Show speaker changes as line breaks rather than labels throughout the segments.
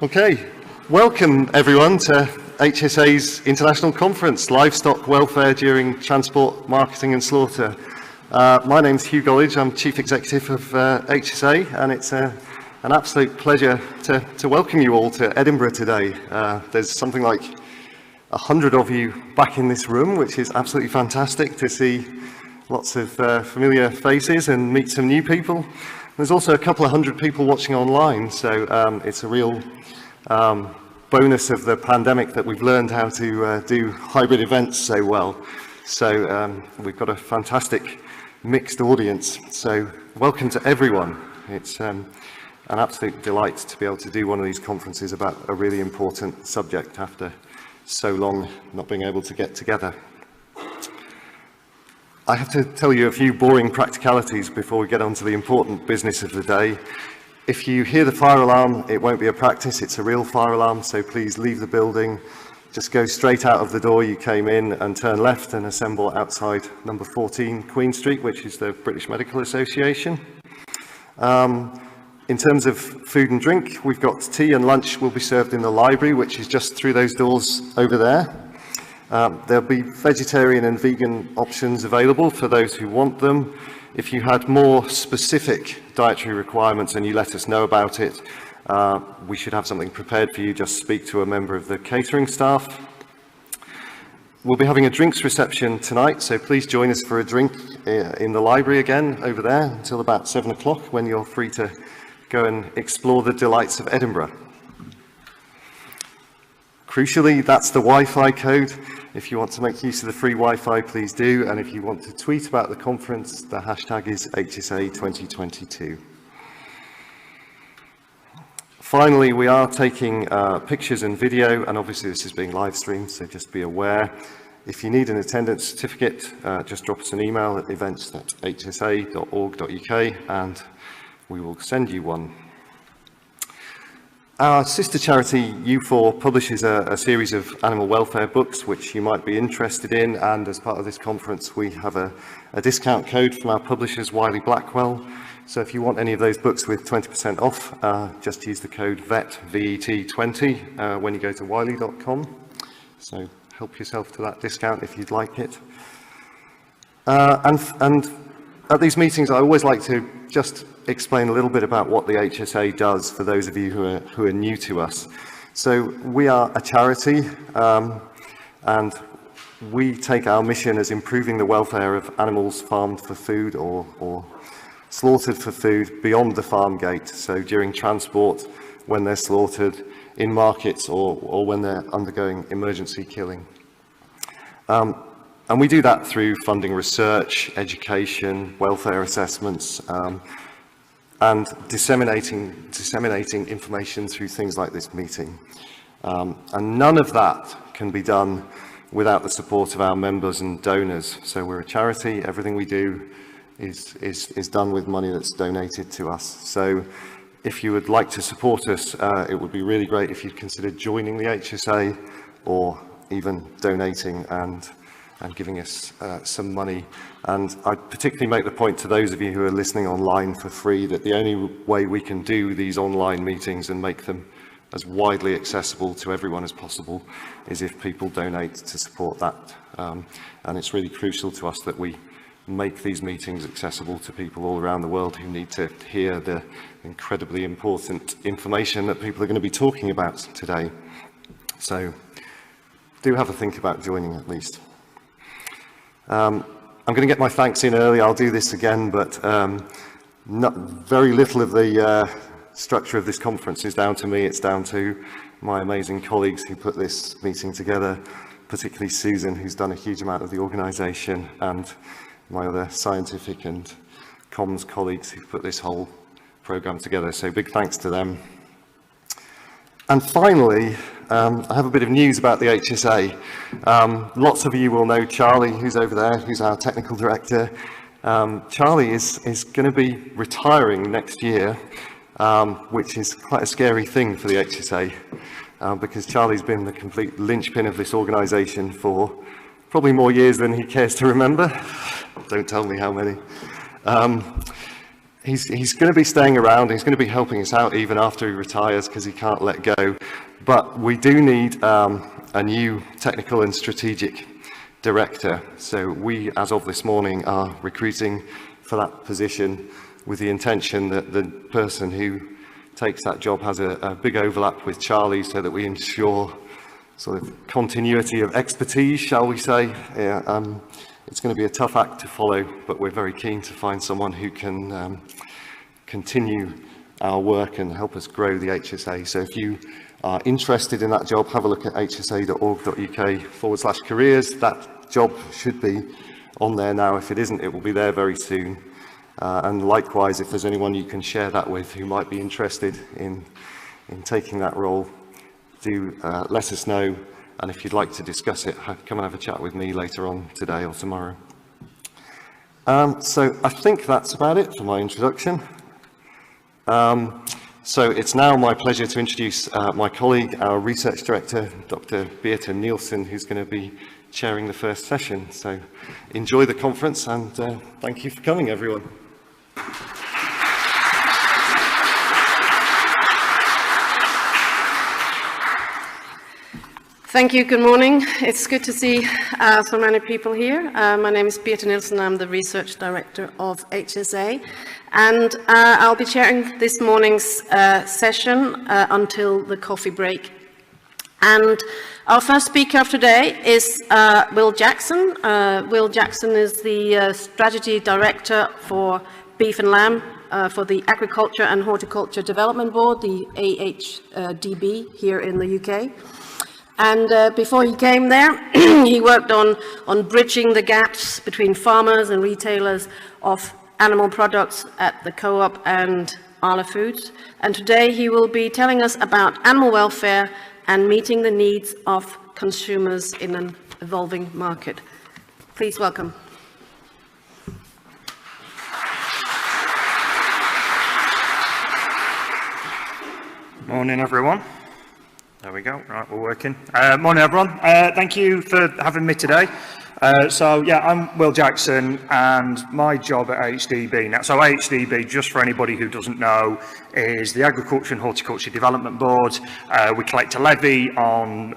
Okay, welcome everyone to HSA's International Conference, Livestock Welfare During Transport, Marketing and Slaughter. My name's Hugh Gollidge, I'm Chief Executive of HSA, and it's an absolute pleasure to welcome you all to Edinburgh today. There's something like 100 of you back in this room, which is absolutely fantastic to see lots of familiar faces and meet some new people. There's also a couple of hundred people watching online, so it's a real bonus of the pandemic that we've learned how to do hybrid events so well. So we've got a fantastic mixed audience, so welcome to everyone. It's an absolute delight to be able to do one of these conferences about a really important subject after so long not being able to get together. I have to tell you a few boring practicalities before we get on to the important business of the day. If you hear the fire alarm, it won't be a practice, it's a real fire alarm, so please leave the building, just go straight out of the door you came in and turn left and assemble outside number 14 Queen Street, which is the British Medical Association. In terms of food and drink, we've got tea and lunch will be served in the library, which is just through those doors over there. There'll be vegetarian and vegan options available for those who want them. If you had more specific dietary requirements and you let us know about it, we should have something prepared for you. Just speak to a member of the catering staff. We'll be having a drinks reception tonight, so please join us for a drink in the library again over there until about 7 o'clock, when you're free to go and explore the delights of Edinburgh. Crucially, that's the Wi-Fi code. If you want to make use of the free Wi-Fi, please do. And if you want to tweet about the conference, the hashtag is HSA2022. Finally, we are taking pictures and video, and obviously this is being live streamed, so just be aware. If you need an attendance certificate, just drop us an email at events@hsa.org.uk and we will send you one. Our sister charity, U4, publishes a series of animal welfare books which you might be interested in, and as part of this conference we have a discount code from our publishers, Wiley Blackwell. So if you want any of those books with 20% off, just use the code VET20 when you go to wiley.com. So help yourself to that discount if you'd like it. And at these meetings I always like to just explain a little bit about what the HSA does for those of you who are new to us. So we are a charity, and we take our mission as improving the welfare of animals farmed for food or slaughtered for food beyond the farm gate. So during transport, when they're slaughtered, in markets, or when they're undergoing emergency killing. And we do that through funding research, education, welfare assessments, and disseminating information through things like this meeting. And none of that can be done without the support of our members and donors. So we're a charity, everything we do is done with money that's donated to us. So if you would like to support us, it would be really great if you'd consider joining the HSA or even donating and giving us some money. And I particularly make the point to those of you who are listening online for free that the only way we can do these online meetings and make them as widely accessible to everyone as possible is if people donate to support that. And it's really crucial to us that we make these meetings accessible to people all around the world who need to hear the incredibly important information that people are going to be talking about today. So do have a think about joining at least. I'm going to get my thanks in early. I'll do this again, but very little of the structure of this conference is down to me. It's down to my amazing colleagues who put this meeting together, particularly Susan, who's done a huge amount of the organisation, and my other scientific and comms colleagues who've put this whole programme together. So big thanks to them. And finally, I have a bit of news about the HSA. Lots of you will know Charlie, who's over there, who's our technical director. Charlie is going to be retiring next year, which is quite a scary thing for the HSA, because Charlie's been the complete linchpin of this organisation for probably more years than he cares to remember. Don't tell me how many. he's going to be staying around. He's going to be helping us out even after he retires because he can't let go. But we do need a new technical and strategic director. So we, as of this morning, are recruiting for that position with the intention that the person who takes that job has a big overlap with Charlie so that we ensure sort of continuity of expertise, shall we say. It's going to be a tough act to follow, but we're very keen to find someone who can continue our work and help us grow the HSA. So if you are interested in that job, have a look at hsa.org.uk/careers. That job should be on there now. If it isn't, it will be there very soon. And likewise, if there's anyone you can share that with who might be interested in taking that role, do let us know. And if you'd like to discuss it, come and have a chat with me later on today or tomorrow. So I think that's about it for my introduction. So it's now my pleasure to introduce my colleague, our research director, Dr. Birte Nielsen, who's going to be chairing the first session. So enjoy the conference and thank you for coming, everyone.
Thank you, good morning. It's good to see so many people here. My name is Birte Nielsen, I'm the Research Director of HSA, and I'll be chairing this morning's session until the coffee break. And our first speaker of today is Will Jackson. Will Jackson is the Strategy Director for Beef and Lamb for the Agriculture and Horticulture Development Board, the AHDB, here in the UK. And before he came there, he worked on bridging the gaps between farmers and retailers of animal products at the Co-op and Arla Foods. And today he will be telling us about animal welfare and meeting the needs of consumers in an evolving market. Please welcome.
Morning, everyone. There we go. Right, we're working. Morning, everyone. Thank you for having me today. So, yeah, I'm Will Jackson, and my job at AHDB now. So, AHDB, just for anybody who doesn't know, is the Agriculture and Horticulture Development Board. We collect a levy on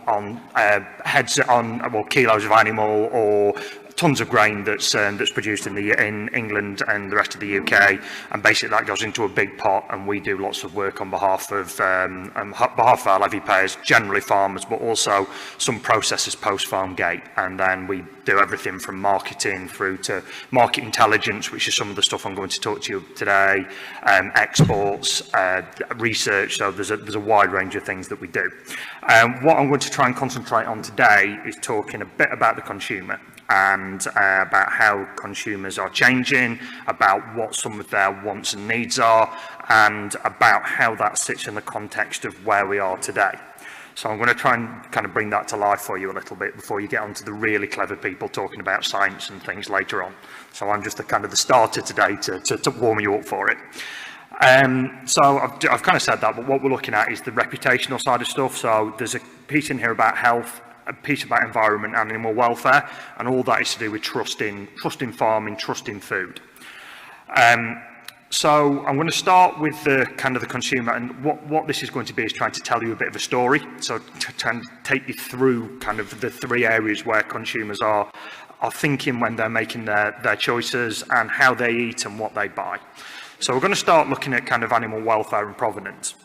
kilos of animal or tons of grain that's produced in England and the rest of the UK, and basically that goes into a big pot, and we do lots of work on behalf of our levy payers, generally farmers, but also some processors post farm gate, and then we do everything from marketing through to market intelligence, which is some of the stuff I'm going to talk to you today, exports, research. So there's a wide range of things that we do. What I'm going to try and concentrate on today is talking a bit about the consumer, and about how consumers are changing, about what some of their wants and needs are, and about how that sits in the context of where we are today. So I'm going to try and kind of bring that to life for you a little bit before you get onto the really clever people talking about science and things later on. So I'm just the starter today to warm you up for it. So I've kind of said that, but what we're looking at is the reputational side of stuff. So there's a piece in here about health, a piece about environment and animal welfare, and all that is to do with trust in farming, trust in food. So I'm going to start with the consumer, and what this is going to be is trying to tell you a bit of a story. So to try and take you through kind of the three areas where consumers are thinking when they're making their choices, and how they eat and what they buy. So we're going to start looking at kind of animal welfare and provenance.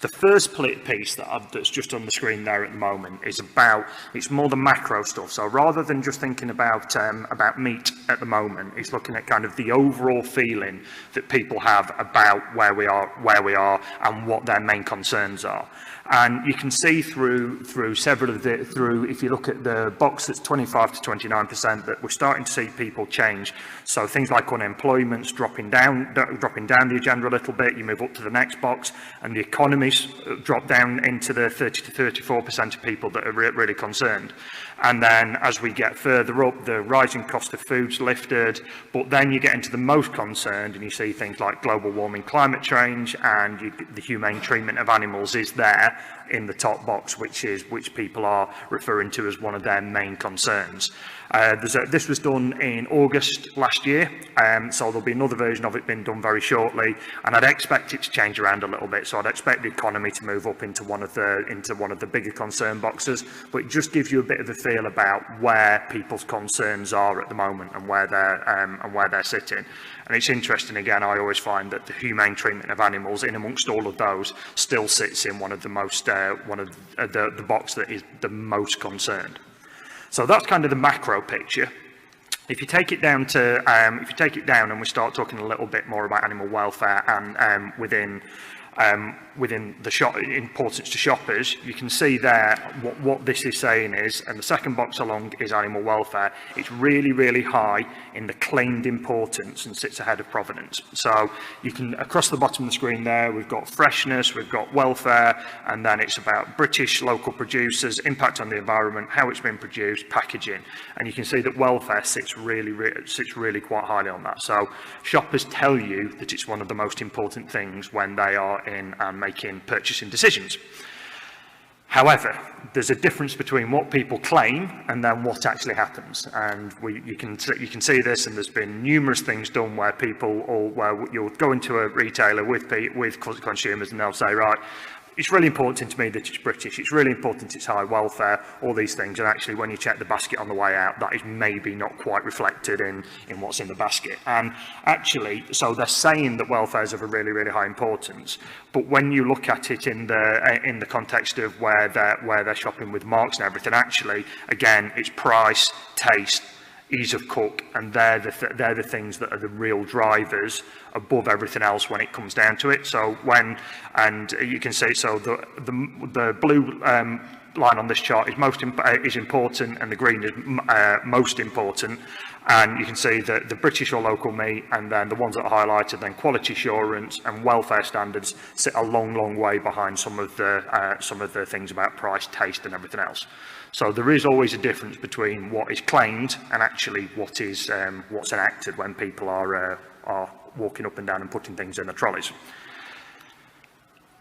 The first piece that's just on the screen there at the moment is it's more the macro stuff. So rather than just thinking about meat at the moment, it's looking at kind of the overall feeling that people have about where we are and what their main concerns are. And you can see through several of if you look at the box that's 25 to 29%, that we're starting to see people change. So things like unemployment's dropping down the agenda a little bit. You move up to the next box, and the economies drop down into the 30 to 34% of people that are really concerned. And then as we get further up, the rising cost of food's lifted, but then you get into the most concerned, and you see things like global warming, climate change, and the humane treatment of animals is there. in the top box, which people are referring to as one of their main concerns. This was done in August last year, so there'll be another version of it being done very shortly, and I'd expect it to change around a little bit. So I'd expect the economy to move up into one of the bigger concern boxes, but it just gives you a bit of a feel about where people's concerns are at the moment and where they're sitting. And it's interesting, again, I always find that the humane treatment of animals, in amongst all of those, still sits in one of the box that is the most concerned. So that's kind of the macro picture. If you take it down and we start talking a little bit more about animal welfare and within the importance to shoppers, you can see there what this is saying is, and the second box along is animal welfare. It's really, really high in the claimed importance and sits ahead of provenance. So you can, across the bottom of the screen there, we've got freshness, we've got welfare, and then it's about British local producers, impact on the environment, how it's been produced, packaging. And you can see that welfare sits really quite highly on that. So shoppers tell you that it's one of the most important things when they are in and making purchasing decisions. However, there's a difference between what people claim and then what actually happens, and you can see this, and there's been numerous things done where you'll go into a retailer with consumers and they'll say, right, it's really important to me that it's British, it's really important it's high welfare, all these things, and actually when you check the basket on the way out, that is maybe not quite reflected in what's in the basket. And actually, so they're saying that welfare is of a really, really high importance, but when you look at it in the context of where they're shopping with marks and everything, actually, again, it's price, taste, ease of cook, and they're the things that are the real drivers above everything else when it comes down to it. So and you can see, so the blue line on this chart is important, and the green is most important. And you can see that the British or local meat, and then the ones that are highlighted, then quality assurance and welfare standards sit a long way behind some of the things about price, taste, and everything else. So there is always a difference between what is claimed and actually what's enacted when people are walking up and down and putting things in the trolleys.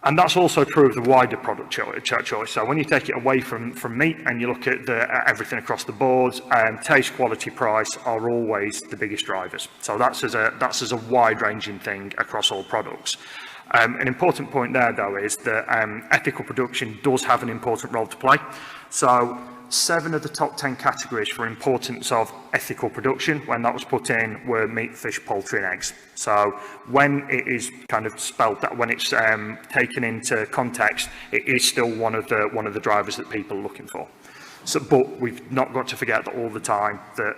And that's also true of the wider product choice. So when you take it away from meat and you look at everything across the board, taste, quality, price are always the biggest drivers. So that's as a wide-ranging thing across all products. An important point there, though, is that ethical production does have an important role to play. So 7 of the top 10 categories for importance of ethical production, when that was put in, were meat, fish, poultry and eggs. So when it is kind of spelled that, when it's taken into context, it is still one of the drivers that people are looking for. So, but we've not got to forget that all the time that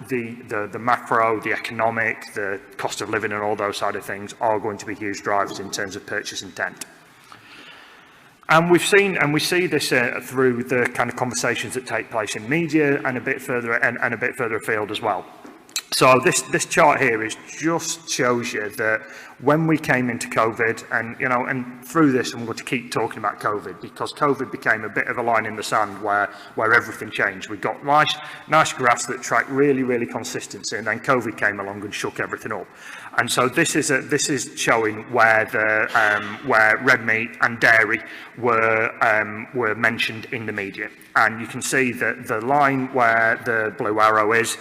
the macro, the economic, the cost of living and all those side of things are going to be huge drivers in terms of purchase intent. And we see this through the kind of conversations that take place in media and a bit further afield as well. So this chart here just shows you that when we came into COVID, and through this I'm going to keep talking about COVID, because COVID became a bit of a line in the sand where everything changed. We got nice graphs that track really consistency, and then COVID came along and shook everything up. And so this is showing where red meat and dairy were mentioned in the media. And you can see that the line where the blue arrow is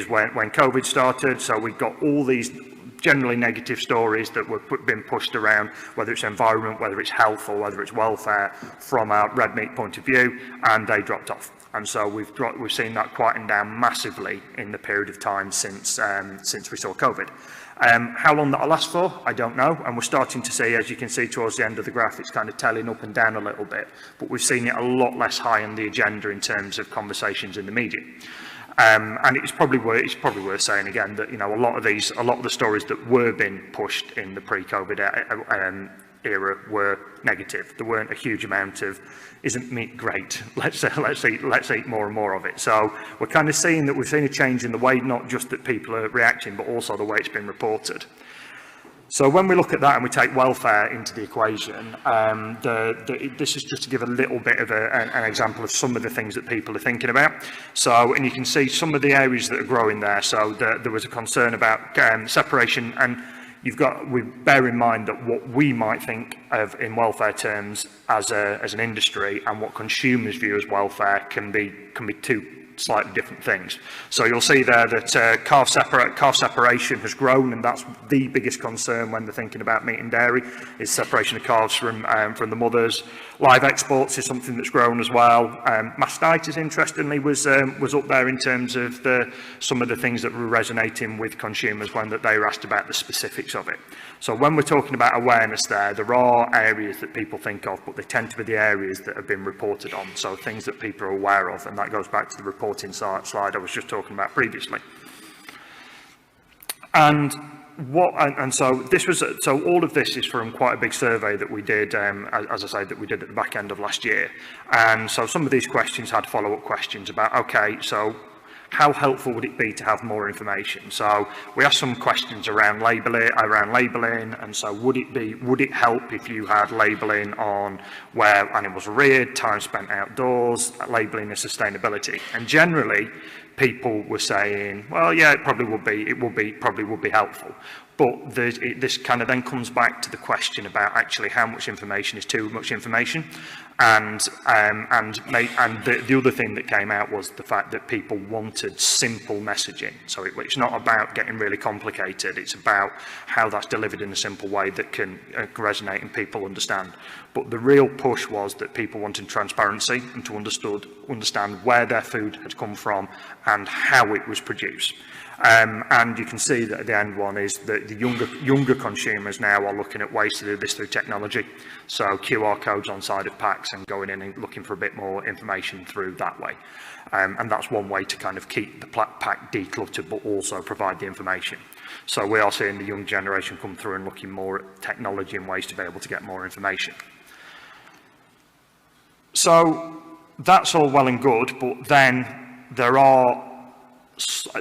when COVID started. So we got all these generally negative stories that were being pushed around, whether it's environment, whether it's health, or whether it's welfare, from a red meat point of view, and they dropped off. And so we've seen that quieten down massively in the period of time since we saw COVID. How long that'll last for, I don't know, and we're starting to see, as you can see towards the end of the graph, it's kind of telling up and down a little bit, but we've seen it a lot less high on the agenda in terms of conversations in the media. And it's probably worth saying again that a lot of the stories that were being pushed in the pre-COVID era were negative. There weren't a huge amount of, isn't meat great? Let's eat more and more of it. So we're kind of seeing that we've seen a change in the way, not just that people are reacting, but also the way it's been reported. So when we look at that and we take welfare into the equation, this is just to give a little bit of an example of some of the things that people are thinking about. So, and you can see some of the areas that are growing there. So there was a concern about separation, and we bear in mind that what we might think of in welfare terms as an industry and what consumers view as welfare can be two slightly different things. So you'll see there that calf separation has grown, and that's the biggest concern when they're thinking about meat and dairy, is separation of calves from the mothers. Live exports is something that's grown as well. Mastitis, interestingly, was up there in terms of some of the things that were resonating with consumers when they were asked about the specifics of it. So when we're talking about awareness there are areas that people think of, but they tend to be the areas that have been reported on, so things that people are aware of, and that goes back to the reporting slide I was just talking about previously. And so all of this is from quite a big survey that we did, as I say, that we did at the back end of last year. And so some of these questions had follow-up questions about, okay, so how helpful would it be to have more information? So we asked some questions around labelling, and so would it help if you had labelling on where animals are reared, time spent outdoors, labelling of sustainability? And generally, people were saying, well, yeah, it probably would be helpful. But this kind of then comes back to the question about actually how much information is too much information, and the other thing that came out was the fact that people wanted simple messaging. So it's not about getting really complicated; it's about how that's delivered in a simple way that can resonate and people understand. But the real push was that people wanted transparency and to understand where their food had come from and how it was produced. And you can see that the end one is that the younger consumers now are looking at ways to do this through technology. So QR codes on side of packs and going in and looking for a bit more information through that way. And that's one way to kind of keep the pack decluttered, but also provide the information. So we are seeing the young generation come through and looking more at technology and ways to be able to get more information. So that's all well and good, but then there are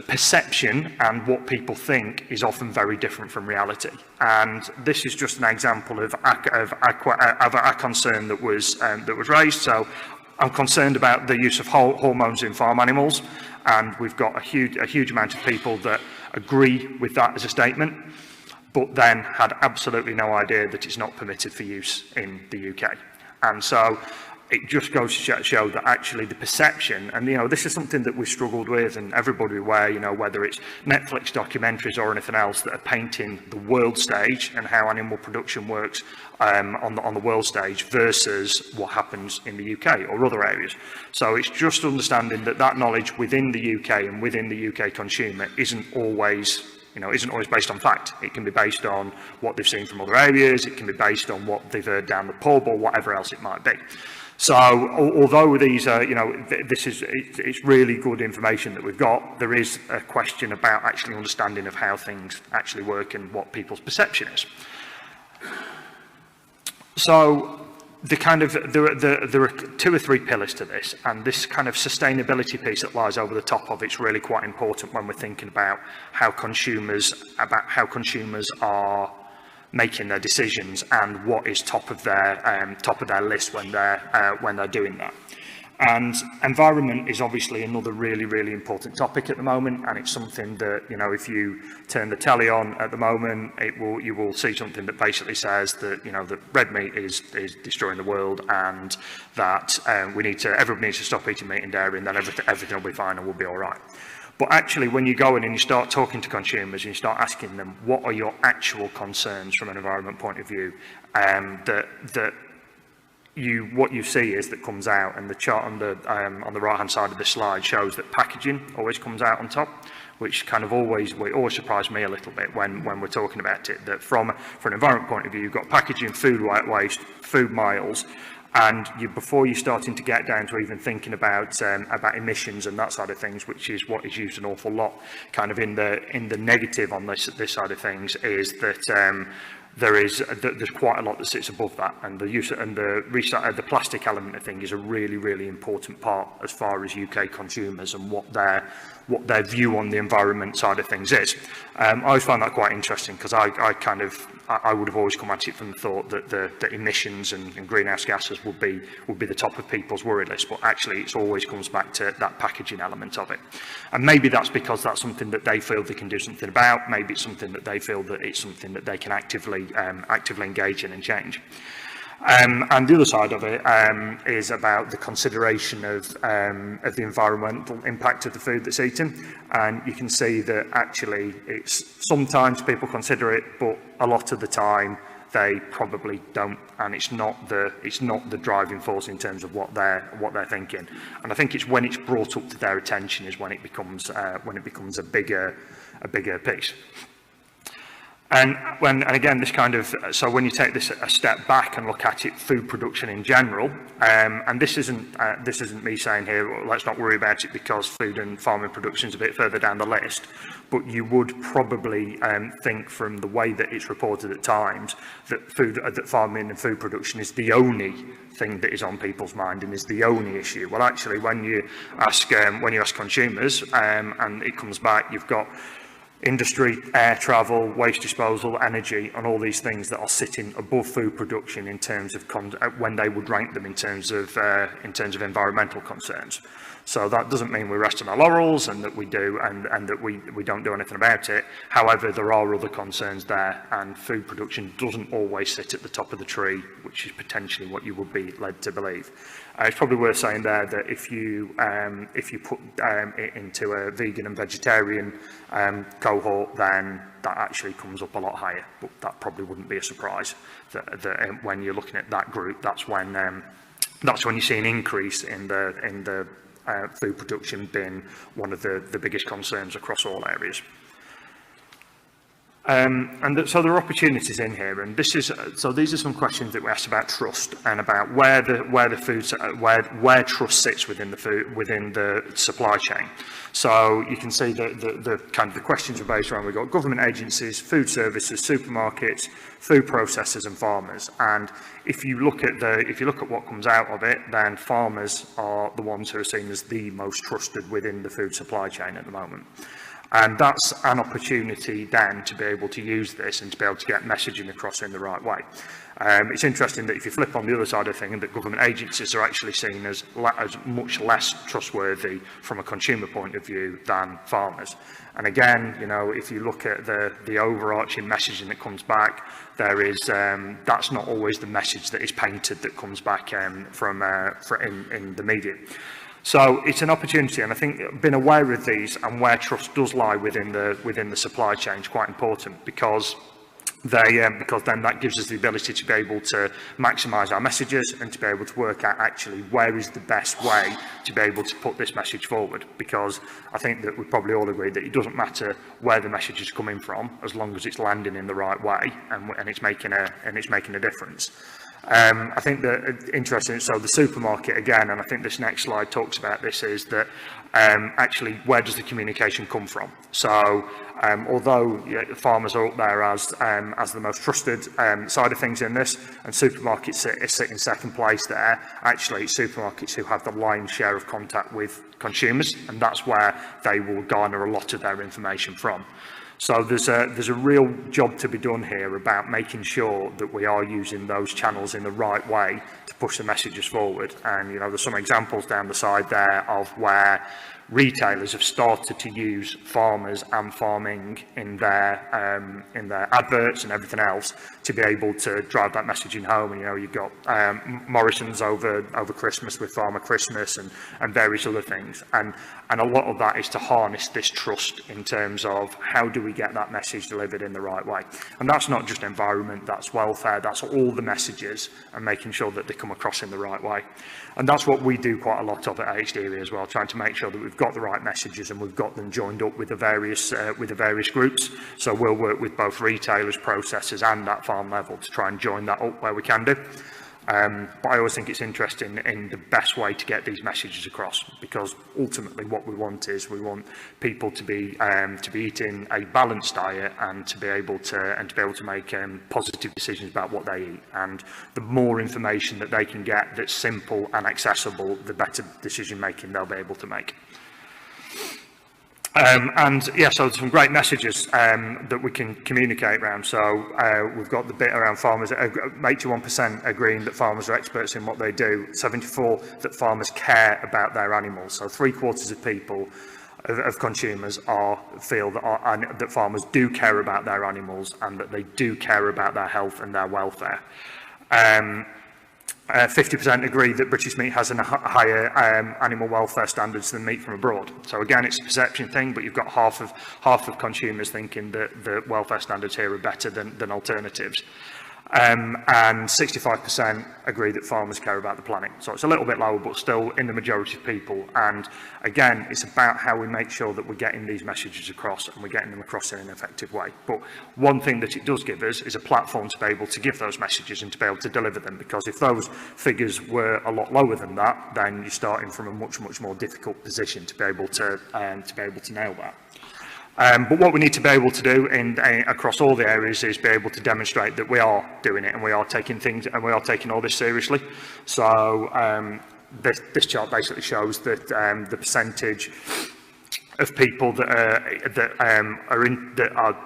perception and what people think is often very different from reality, and this is just an example of a concern that was raised. So I'm concerned about the use of hormones in farm animals, and we've got a huge amount of people that agree with that as a statement, but then had absolutely no idea that it's not permitted for use in the UK. And so it just goes to show that actually the perception, and this is something that we've struggled with, and everybody aware, whether it's Netflix documentaries or anything else that are painting the world stage and how animal production works on the world stage versus what happens in the UK or other areas. So it's just understanding that knowledge within the UK and within the UK consumer isn't always based on fact. It can be based on what they've seen from other areas, it can be based on what they've heard down the pub or whatever else it might be. So although these are, it's really good information that we've got, there is a question about actually understanding of how things actually work and what people's perception is. So there are 2 or 3 pillars to this, and this kind of sustainability piece that lies over the top of it's really quite important when we're thinking about how consumers are making their decisions and what is top of their list when they're doing that. And environment is obviously another really important topic at the moment, and it's something that if you turn the telly on at the moment, you will see something that basically says that that red meat is destroying the world, and that everybody needs to stop eating meat and dairy, and then everything will be fine and we'll be all right. But actually, when you go in and you start talking to consumers and you start asking them, what are your actual concerns from an environment point of view, what you see is that comes out, and the chart on the right-hand side of the slide shows that packaging always comes out on top, which kind of always surprised me a little bit when we're talking about it, that from an environment point of view, you've got packaging, food waste, food miles, and before you're starting to get down to even thinking about emissions and that side of things, which is what is used an awful lot kind of in the negative on this side of things, is that there's quite a lot that sits above that, and the use and the plastic element of thing is a really important part as far as UK consumers and what their view on the environment side of things is. I always find that quite interesting, because I would have always come at it from the thought that the emissions and greenhouse gases would be the top of people's worry list, but actually it always comes back to that packaging element of it. And maybe that's because that's something that they feel they can do something about. Maybe it's something that they feel that it's something that they can actively engage in and change. And the other side of it is about the consideration of the environmental impact of the food that's eaten. And you can see that actually sometimes people consider it, but a lot of the time they probably don't, and it's not the driving force in terms of what they're thinking. And I think it's when it's brought up to their attention is when it becomes a bigger piece. And again, so when you take this a step back and look at it, food production in general, and this isn't me saying here, let's not worry about it because food and farming production is a bit further down the list, but you would probably think from the way that it's reported at times that farming and food production is the only thing that is on people's mind and is the only issue. Well, actually, when you ask consumers, and it comes back, you've got industry, air travel, waste disposal, energy, and all these things that are sitting above food production in terms of when they would rank them in terms of environmental concerns. So that doesn't mean we rest on our laurels and that we do and that we don't do anything about it. However, there are other concerns there, and food production doesn't always sit at the top of the tree, which is potentially what you would be led to believe. It's probably worth saying there that if you put it into a vegan and vegetarian cohort, then that actually comes up a lot higher. But that probably wouldn't be a surprise. That when you're looking at that group, that's when you see an increase in the food production being one of the biggest concerns across all areas. So there are opportunities in here, and these are some questions that we asked about trust and about where trust sits within the supply chain. So you can see that the questions are based around, we've got government agencies, food services, supermarkets, food processors, and farmers. And if you look at what comes out of it, then farmers are the ones who are seen as the most trusted within the food supply chain at the moment. And that's an opportunity then to be able to use this and to be able to get messaging across in the right way. It's interesting that if you flip on the other side of the thing, that government agencies are actually seen as much less trustworthy from a consumer point of view than farmers. And again, if you look at the overarching messaging that comes back, that's not always the message that is painted that comes back in the media. So it's an opportunity, and I think being aware of these and where trust does lie within the supply chain is quite important, because then that gives us the ability to be able to maximise our messages and to be able to work out actually where is the best way to be able to put this message forward. Because I think that we probably all agree that it doesn't matter where the message is coming from, as long as it's landing in the right way and it's making a difference. I think that interesting, so the supermarket again, and I think this next slide talks about this, is that actually where does the communication come from? So although farmers are up there as the most trusted side of things in this, and supermarkets sit in second place there, actually supermarkets who have the lion's share of contact with consumers, and that's where they will garner a lot of their information from. So there's a real job to be done here about making sure that we are using those channels in the right way to push the messages forward. And there's some examples down the side there of where retailers have started to use farmers and farming in their adverts and everything else to be able to drive that messaging home. And you've got Morrison's over Christmas with Farmer Christmas and various other things, and a lot of that is to harness this trust in terms of how do we get that message delivered in the right way. And that's not just environment, that's welfare, that's all the messages, and making sure that they come across in the right way. And that's what we do quite a lot of at AHDB as well, trying to make sure that we've got the right messages and we've got them joined up with the various groups. So we'll work with both retailers, processors, and that farm level to try and join that up where we can do. But I always think it's interesting in the best way to get these messages across, because ultimately what we want is we want people to be eating a balanced diet and to be able to make positive decisions about what they eat. And the more information that they can get that's simple and accessible, the better decision making they'll be able to make. And yeah, so some great messages that we can communicate around. So we've got the bit around farmers, 81% agreeing that farmers are experts in what they do, 74% that farmers care about their animals. So 3/4 of people, of consumers, feel that farmers do care about their animals and that they do care about their health and their welfare. 50% agree that British meat has a higher animal welfare standards than meat from abroad. So again, it's a perception thing, but you've got half of consumers thinking that the welfare standards here are better than alternatives. And 65% agree that farmers care about the planet. So it's a little bit lower, but still in the majority of people. And again, it's about how we make sure that we're getting these messages across and we're getting them across in an effective way. But one thing that it does give us is a platform to be able to give those messages and to be able to deliver them. Because if those figures were a lot lower than that, then you're starting from a much more difficult position to be able to nail that. But what we need to be able to do across all the areas is be able to demonstrate that we are doing it and we are taking things and we are taking all this seriously. So this chart basically shows that the percentage of people that are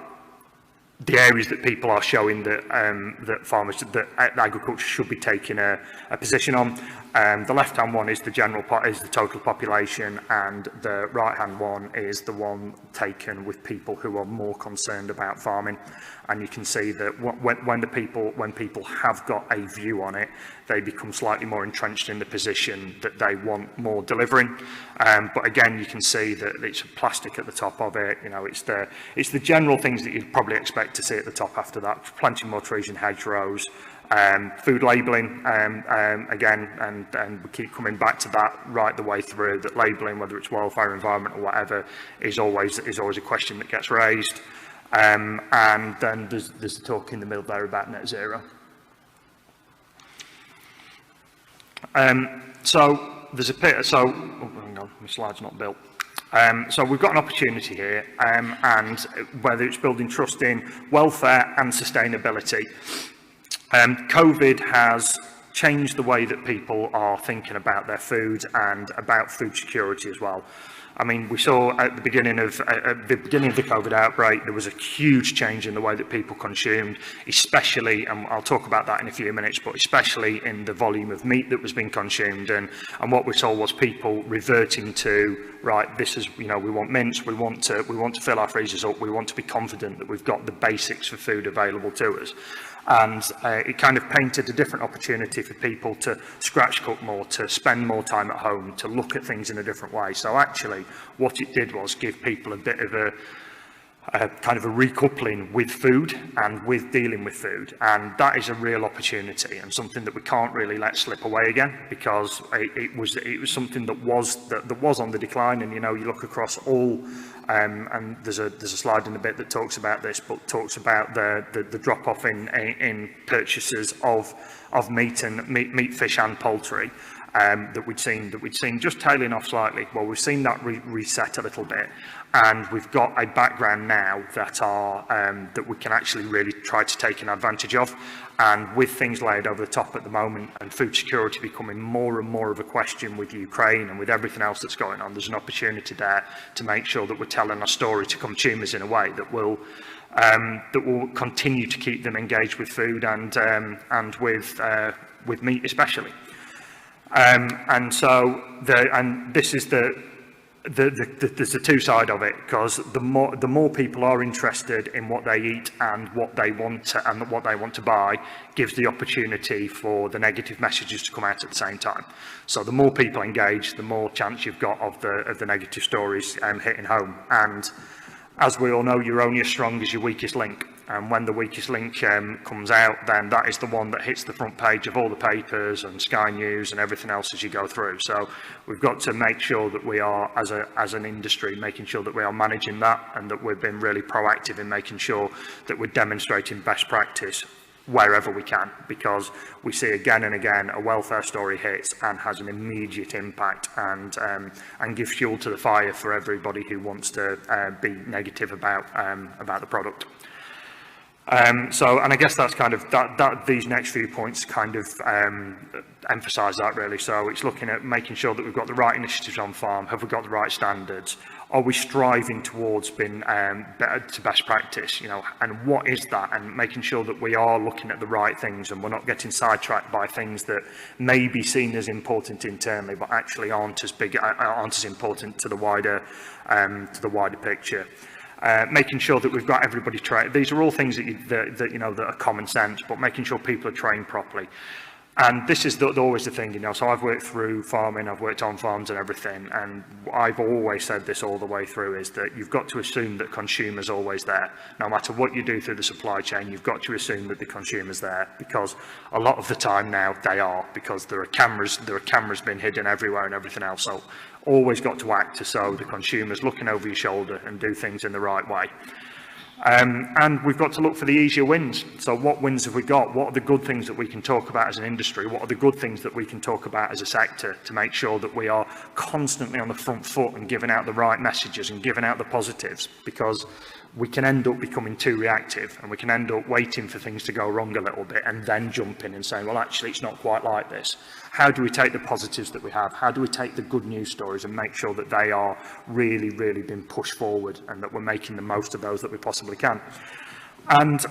the areas that people are showing that that agriculture should be taking a position on. The left-hand one is the total population, and the right-hand one is the one taken with people who are more concerned about farming. And you can see that when people have got a view on it, they become slightly more entrenched in the position that they want more delivering. But again, you can see that it's plastic at the top of it. You know, it's the general things that you'd probably expect to see at the top after that. Planting more trees in hedgerows. Food labelling, again, and we keep coming back to that right the way through, that labelling, whether it's welfare, environment or whatever, is always a question that gets raised. And then there's the talk in the middle there about net zero. So there's a bit, so, oh, hang on, my slide's not built. So we've got an opportunity here, and whether it's building trust in welfare and sustainability. COVID has changed the way that people are thinking about their food and about food security as well. I mean, we saw at the beginning of the COVID outbreak, there was a huge change in the way that people consumed, especially, and I'll talk about that in a few minutes, but especially in the volume of meat that was being consumed. And what we saw was people reverting to, right, this is, you know, we want mince, we want to fill our freezers up, we want to be confident that we've got the basics for food available to us. And it kind of painted a different opportunity for people to scratch cook more, to spend more time at home, to look at things in a different way. So actually what it did was give people a bit of a kind of a recoupling with food and with dealing with food, and that is a real opportunity and something that we can't really let slip away again, because it was something that was on the decline. And you know, you look across all and there's a slide in a bit that talks about this, but talks about the drop off in purchases of meat, fish and poultry. That we'd seen just tailing off slightly. Well, we've seen that reset a little bit, and we've got a background now that we can actually really try to take an advantage of. And with things laid over the top at the moment, and food security becoming more and more of a question with Ukraine and with everything else that's going on, there's an opportunity there to make sure that we're telling our story to consumers in a way that will continue to keep them engaged with food and with meat especially. And so this is there's the two side of it, because the more people are interested in what they eat and what they want to buy, gives the opportunity for the negative messages to come out at the same time. So the more people engage, the more chance you've got of the negative stories hitting home. And as we all know, you're only as strong as your weakest link. And when the weakest link comes out, then that is the one that hits the front page of all the papers and Sky News and everything else as you go through. So we've got to make sure that we are, as an industry, making sure that we are managing that, and that we've been really proactive in making sure that we're demonstrating best practice wherever we can, because we see again and again a welfare story hits and has an immediate impact and gives fuel to the fire for everybody who wants to be negative about the product. And I guess that's kind of these next few points kind of emphasise that really. So it's looking at making sure that we've got the right initiatives on farm. Have we got the right standards? Are we striving towards being better to best practice? You know, and what is that? And making sure that we are looking at the right things and we're not getting sidetracked by things that may be seen as important internally, but actually aren't as important to the wider picture. Making sure that we've got everybody trained. These are all things that you know that are common sense, but making sure people are trained properly. And this is always the thing, you know. So I've worked through farming, I've worked on farms and everything, and I've always said this all the way through is that you've got to assume that consumer's always there. No matter what you do through the supply chain, you've got to assume that the consumer's there, because a lot of the time now they are, because there are cameras being hidden everywhere and everything else. So always got to act so the consumer's looking over your shoulder and do things in the right way. And we've got to look for the easier wins. So what wins have we got? What are the good things that we can talk about as an industry? What are the good things that we can talk about as a sector to make sure that we are constantly on the front foot and giving out the right messages and giving out the positives? Because we can end up becoming too reactive and we can end up waiting for things to go wrong a little bit and then jump in and saying, well, actually, it's not quite like this. How do we take the positives that we have? How do we take the good news stories and make sure that they are really, really being pushed forward and that we're making the most of those that we possibly can? And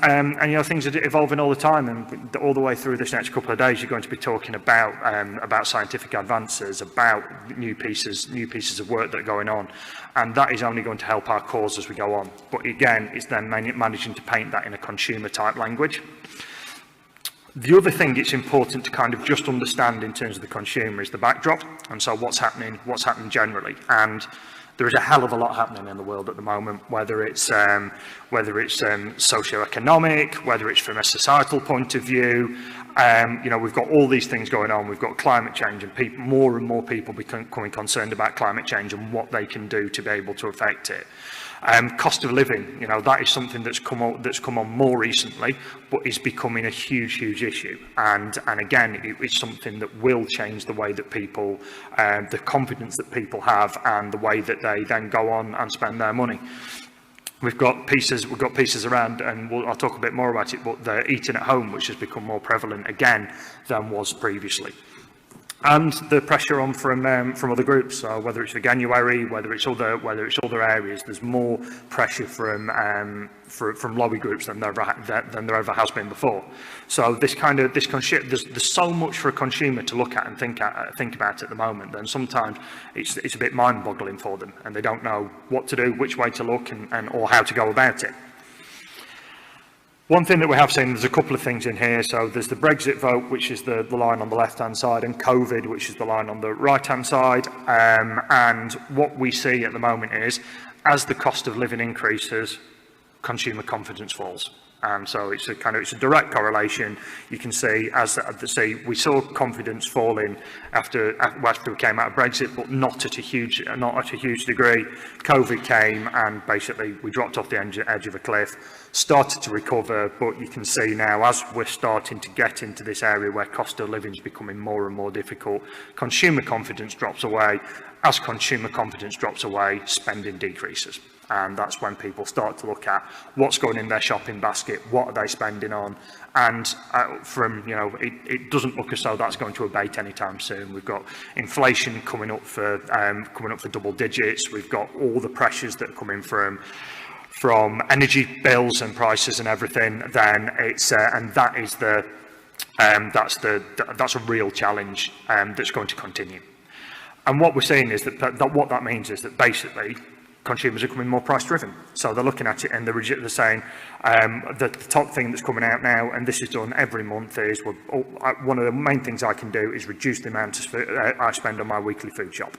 you know, things are evolving all the time, and all the way through this next couple of days, you're going to be talking about scientific advances, about new pieces of work that are going on, and that is only going to help our cause as we go on. But again, it's then managing to paint that in a consumer type language. The other thing it's important to kind of just understand in terms of the consumer is the backdrop, and so what's happening generally. And there is a hell of a lot happening in the world at the moment, whether it's socioeconomic, whether it's from a societal point of view. You know, we've got all these things going on. We've got climate change, and more and more people becoming concerned about climate change and what they can do to be able to affect it. Cost of living, you know, that is something that's come on more recently, but is becoming a huge issue. And again, it's something that will change the way that people, the confidence that people have, and the way that they then go on and spend their money. We've got pieces around, and I'll talk a bit more about it, but the eating at home, which has become more prevalent again than was previously. And the pressure on from other groups, so whether it's veganuary, whether it's other areas, there's more pressure from lobby groups than there ever has been before. So there's so much for a consumer to look at and think about at the moment. Then sometimes it's a bit mind-boggling for them, and they don't know what to do, which way to look, or how to go about it. One thing that we have seen, there's a couple of things in here. So there's the Brexit vote, which is the line on the left-hand side, and COVID, which is the line on the right-hand side. And what we see at the moment is, as the cost of living increases, consumer confidence falls. And so it's a direct correlation. You can see we saw confidence falling after we came out of Brexit, but not at a huge degree. COVID came and basically we dropped off the edge of a cliff, started to recover, but you can see now as we're starting to get into this area where cost of living is becoming more and more difficult, consumer confidence drops away. As consumer confidence drops away, spending decreases. And that's when people start to look at what's going in their shopping basket, what are they spending on, and it doesn't look as though that's going to abate anytime soon. We've got inflation coming up for double digits. We've got all the pressures that are coming from energy bills and prices and everything. Then it's and that is that's a real challenge that's going to continue. And what we're seeing is that what that means is that basically consumers are becoming more price driven. So they're looking at it and they're saying the top thing that's coming out now, and this is done every month, is one of the main things I can do is reduce the amount I spend on my weekly food shop,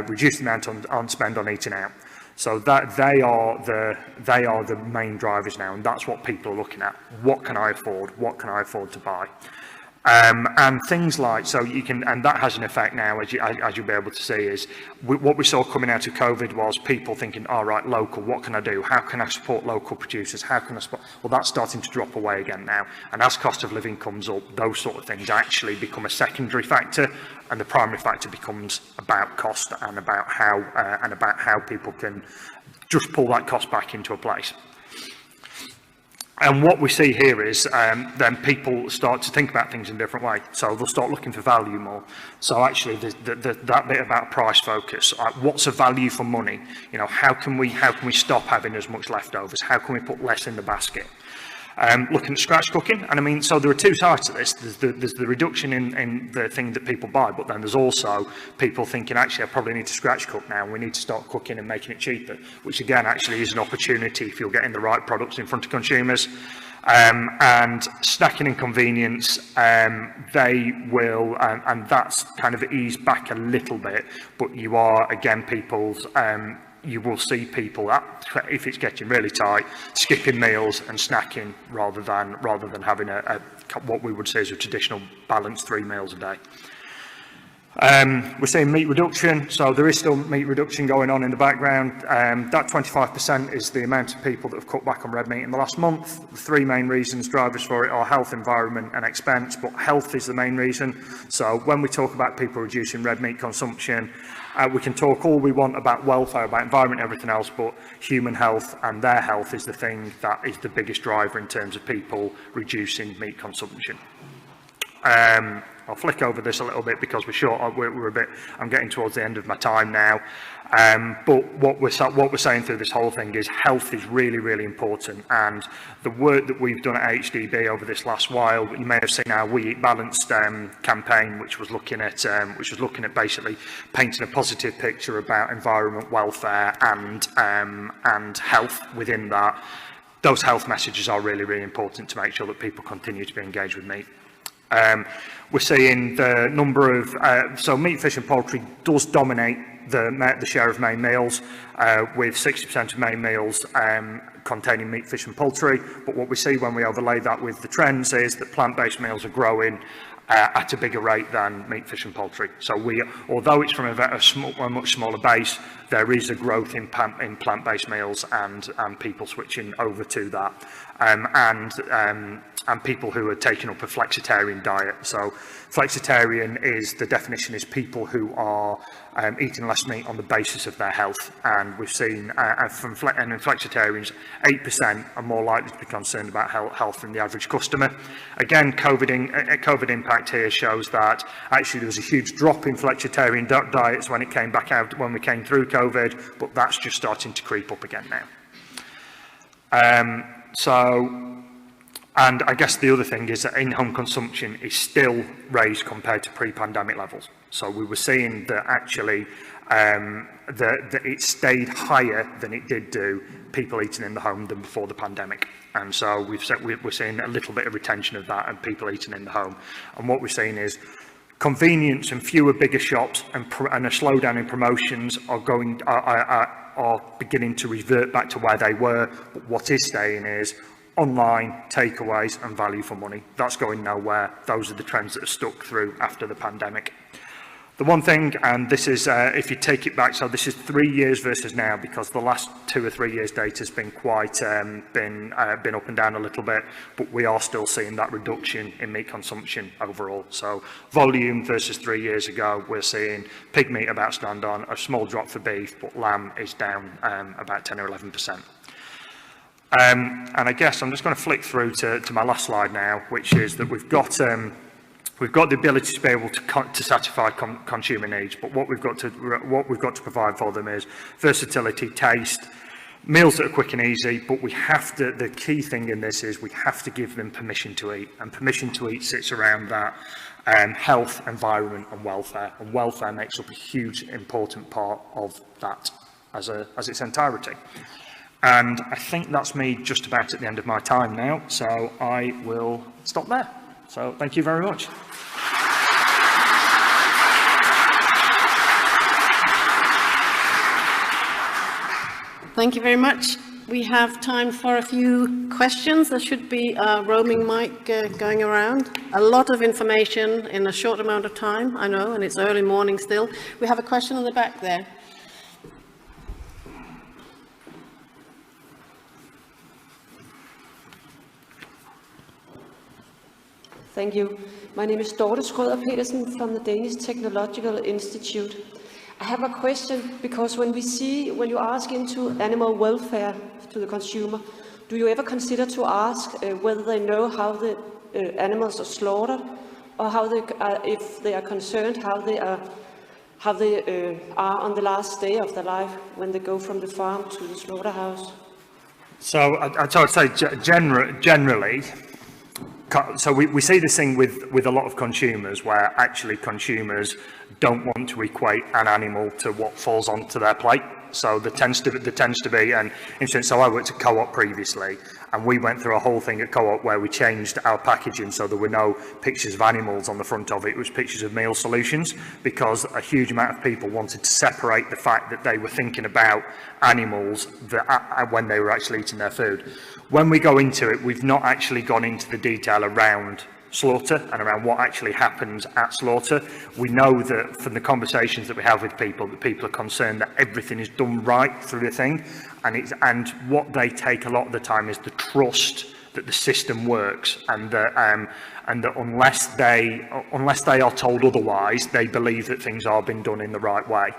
reduce the amount on spend on eating out. So that they are the main drivers now, and that's what people are looking at. What can I afford? What can I afford to buy? And things like, so you can, and that has an effect now, as you'll be able to see, is what we saw coming out of COVID was people thinking, all right, local, what can I do? How can I support local producers? How can I support? Well, that's starting to drop away again now. And as cost of living comes up, those sort of things actually become a secondary factor, and the primary factor becomes about cost and about how people can just pull that cost back into a place. And what we see here is then people start to think about things in a different way. So they'll start looking for value more. So actually that bit about price focus, what's a value for money? You know, how can we stop having as much leftovers? How can we put less in the basket? Looking at scratch cooking, and I mean, so there are two sides to this. There's the reduction in the thing that people buy, but then there's also people thinking, actually, I probably need to scratch cook now, and we need to start cooking and making it cheaper, which again, actually is an opportunity if you're getting the right products in front of consumers. And snacking and convenience, they will, and that's kind of eased back a little bit, but you are, again, you will see people, if it's getting really tight, skipping meals and snacking rather than having what we would say is a traditional balanced 3 meals a day. We're seeing meat reduction, so there is still meat reduction going on in the background. That 25% is the amount of people that have cut back on red meat in the last month. The 3 main drivers for it are health, environment and expense, but health is the main reason. So when we talk about people reducing red meat consumption, we can talk all we want about welfare, about environment, everything else, but human health and their health is the thing that is the biggest driver in terms of people reducing meat consumption. I'll flick over this a little bit because we're short. I'm getting towards the end of my time now. But what we're saying through this whole thing is health is really, really important. And the work that we've done at AHDB over this last while, you may have seen our We Eat Balanced campaign, which was looking at basically painting a positive picture about environment, welfare, and health within that. Those health messages are really, really important to make sure that people continue to be engaged with meat. We're seeing the number of, so meat, fish and poultry does dominate the share of main meals, with 60% of main meals containing meat, fish and poultry. But what we see when we overlay that with the trends is that plant-based meals are growing at a bigger rate than meat, fish and poultry. So although it's from a much smaller base, there is a growth in plant-based meals and people switching over to that. And people who are taking up a flexitarian diet. So flexitarian the definition is people who are eating less meat on the basis of their health. And we've seen, and in flexitarians, 8% are more likely to be concerned about health than the average customer. Again, COVID impact here shows that actually there was a huge drop in flexitarian diets when it came back out, when we came through COVID, but that's just starting to creep up again now. And I guess the other thing is that in-home consumption is still raised compared to pre-pandemic levels. So we were seeing that actually that it stayed higher than it did do people eating in the home than before the pandemic. And so we're seeing a little bit of retention of that and people eating in the home. And what we're seeing is convenience and fewer bigger shops and a slowdown in promotions are beginning to revert back to where they were. But what is staying is online, takeaways and value for money. That's going nowhere. Those are the trends that are stuck through after the pandemic. The one thing, and this is, if you take it back, so this is 3 years versus now, because the last 2 or 3 years data has been quite, been up and down a little bit, but we are still seeing that reduction in meat consumption overall. So volume versus 3 years ago, we're seeing pig meat about stand on, a small drop for beef, but lamb is down about 10 or 11%. And I guess I'm just going to flick through to my last slide now, which is that we've got the ability to be able to satisfy consumer needs, but what we've got to provide for them is versatility, taste, meals that are quick and easy. But we have to. The key thing in this is we have to give them permission to eat, and permission to eat sits around that health, environment, and welfare. And welfare makes up a huge, important part of that as its entirety. And I think that's me just about at the end of my time now, so I will stop there. So thank you very much.
Thank you very much. we have time for a few questions. There should be a roaming mic going around. A lot of information in a short amount of time, I know, and it's early morning still. We have a question on the back there.
Thank you. My name is Dorte Schrøder-Petersen from the Danish Technological Institute. I have a question because when you ask into animal welfare to the consumer, do you ever consider to ask whether they know how the animals are slaughtered, or how they, if they are concerned, how they are on the last day of their life when they go from the farm to the slaughterhouse?
So I'd say generally. So we see this thing with a lot of consumers, where actually consumers don't want to equate an animal to what falls onto their plate. So there tends to be, and instance, so I worked at Co-op previously, and we went through a whole thing at Co-op where we changed our packaging so there were no pictures of animals on the front of it. It was pictures of meal solutions, because a huge amount of people wanted to separate the fact that they were thinking about animals when they were actually eating their food. When we go into it, we've not actually gone into the detail around slaughter and around what actually happens at slaughter. We know that from the conversations that we have with people, that people are concerned that everything is done right through the thing, and what they take a lot of the time is the trust that the system works, and that unless they are told otherwise, they believe that things are being done in the right way.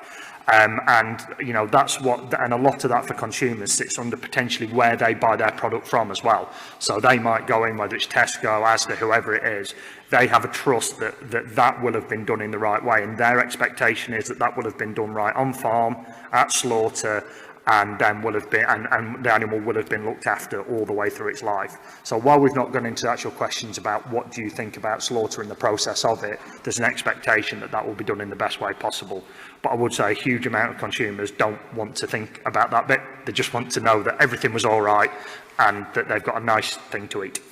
And you know, that's what, and a lot of that for consumers sits under potentially where they buy their product from as well. So they might go in, whether it's Tesco, Asda, whoever it is, they have a trust that will have been done in the right way, and their expectation is that will have been done right on farm, at slaughter, and then will have been, and the animal will have been looked after all the way through its life. So while we've not gone into actual questions about what do you think about slaughter and the process of it, there's an expectation that will be done in the best way possible. But I would say a huge amount of consumers don't want to think about that bit. They just want to know that everything was all right and that they've got a nice thing to eat.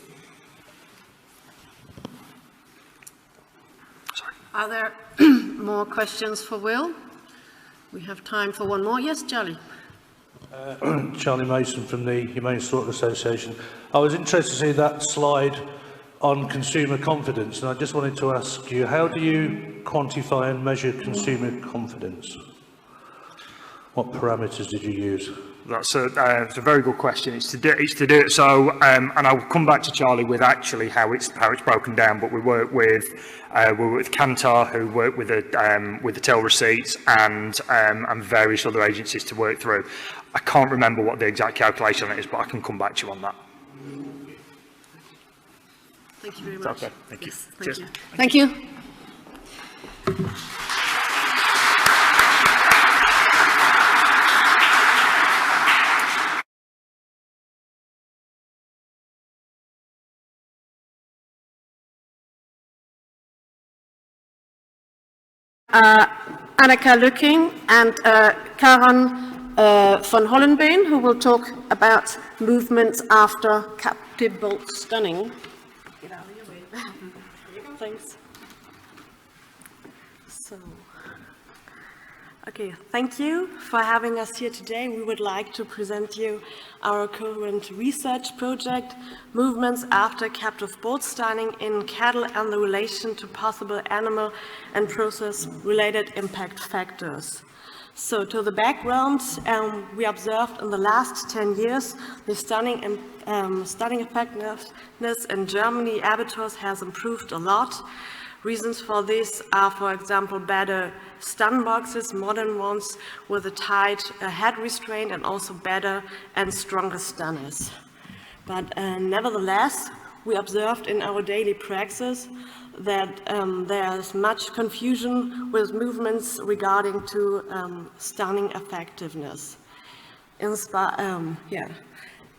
Sorry.
Are there more questions for Will? We have time for one more. Yes, Charlie.
Charlie Mason from the Humane Slaughter Association. I was interested to see that slide on consumer confidence, and I just wanted to ask you, how do you quantify and measure consumer confidence? What parameters did you use?
It's a very good question. It's to do it. So, and I'll come back to Charlie with actually how it's broken down. But we work with Kantar, who work with the till receipts, and various other agencies to work through. I can't remember what the exact calculation on it is, but I can come back to you on that.
Thank you very much.
Okay. Thank you.
Yes,
Cheers.
Thank you. Anika Lücking and Karen von Holleben, who will talk about movements after captive bolt stunning. Get out of your way. Thanks. Okay, thank you for having us here today. We would like to present you our current research project, Movements After Captive Bolt Stunning in Cattle and the Relation to Possible Animal and Process-Related Impact Factors. So to the background, we observed in the last 10 years the stunning effectiveness in Germany abattoirs has improved a lot. Reasons for this are, for example, better stun boxes, modern ones with a tight head restraint, and also better and stronger stunners. But nevertheless, we observed in our daily practice that there's much confusion with movements regarding to stunning effectiveness. The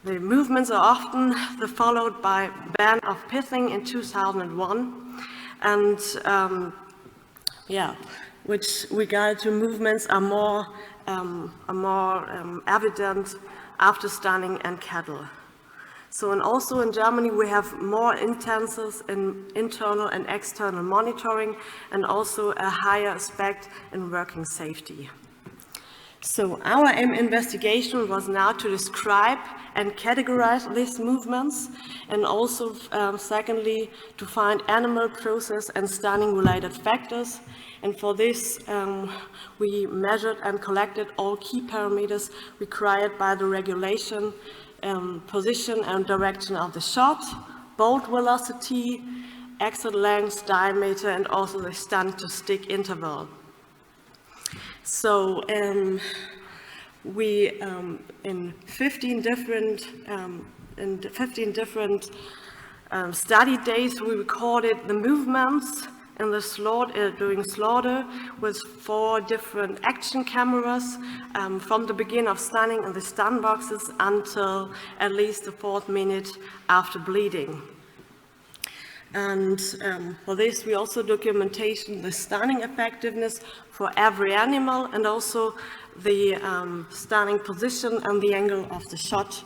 movements are often followed by ban of pithing in 2001. And which regard to movements are more evident after stunning and cattle. So, and also in Germany we have more intensive in internal and external monitoring, and also a higher aspect in working safety. So our investigation was now to describe and categorize these movements, and also secondly to find animal process and stunning related factors. And for this we measured and collected all key parameters required by the regulation, position and direction of the shot, bolt velocity, exit length, diameter, and also the stun to stick interval. So we in 15 different study days we recorded the movements in the slaughter during slaughter with 4 different action cameras from the beginning of stunning in the stun boxes until at least the 4th minute after bleeding. And for this we also documentation the stunning effectiveness for every animal, and also the stunning position and the angle of the shot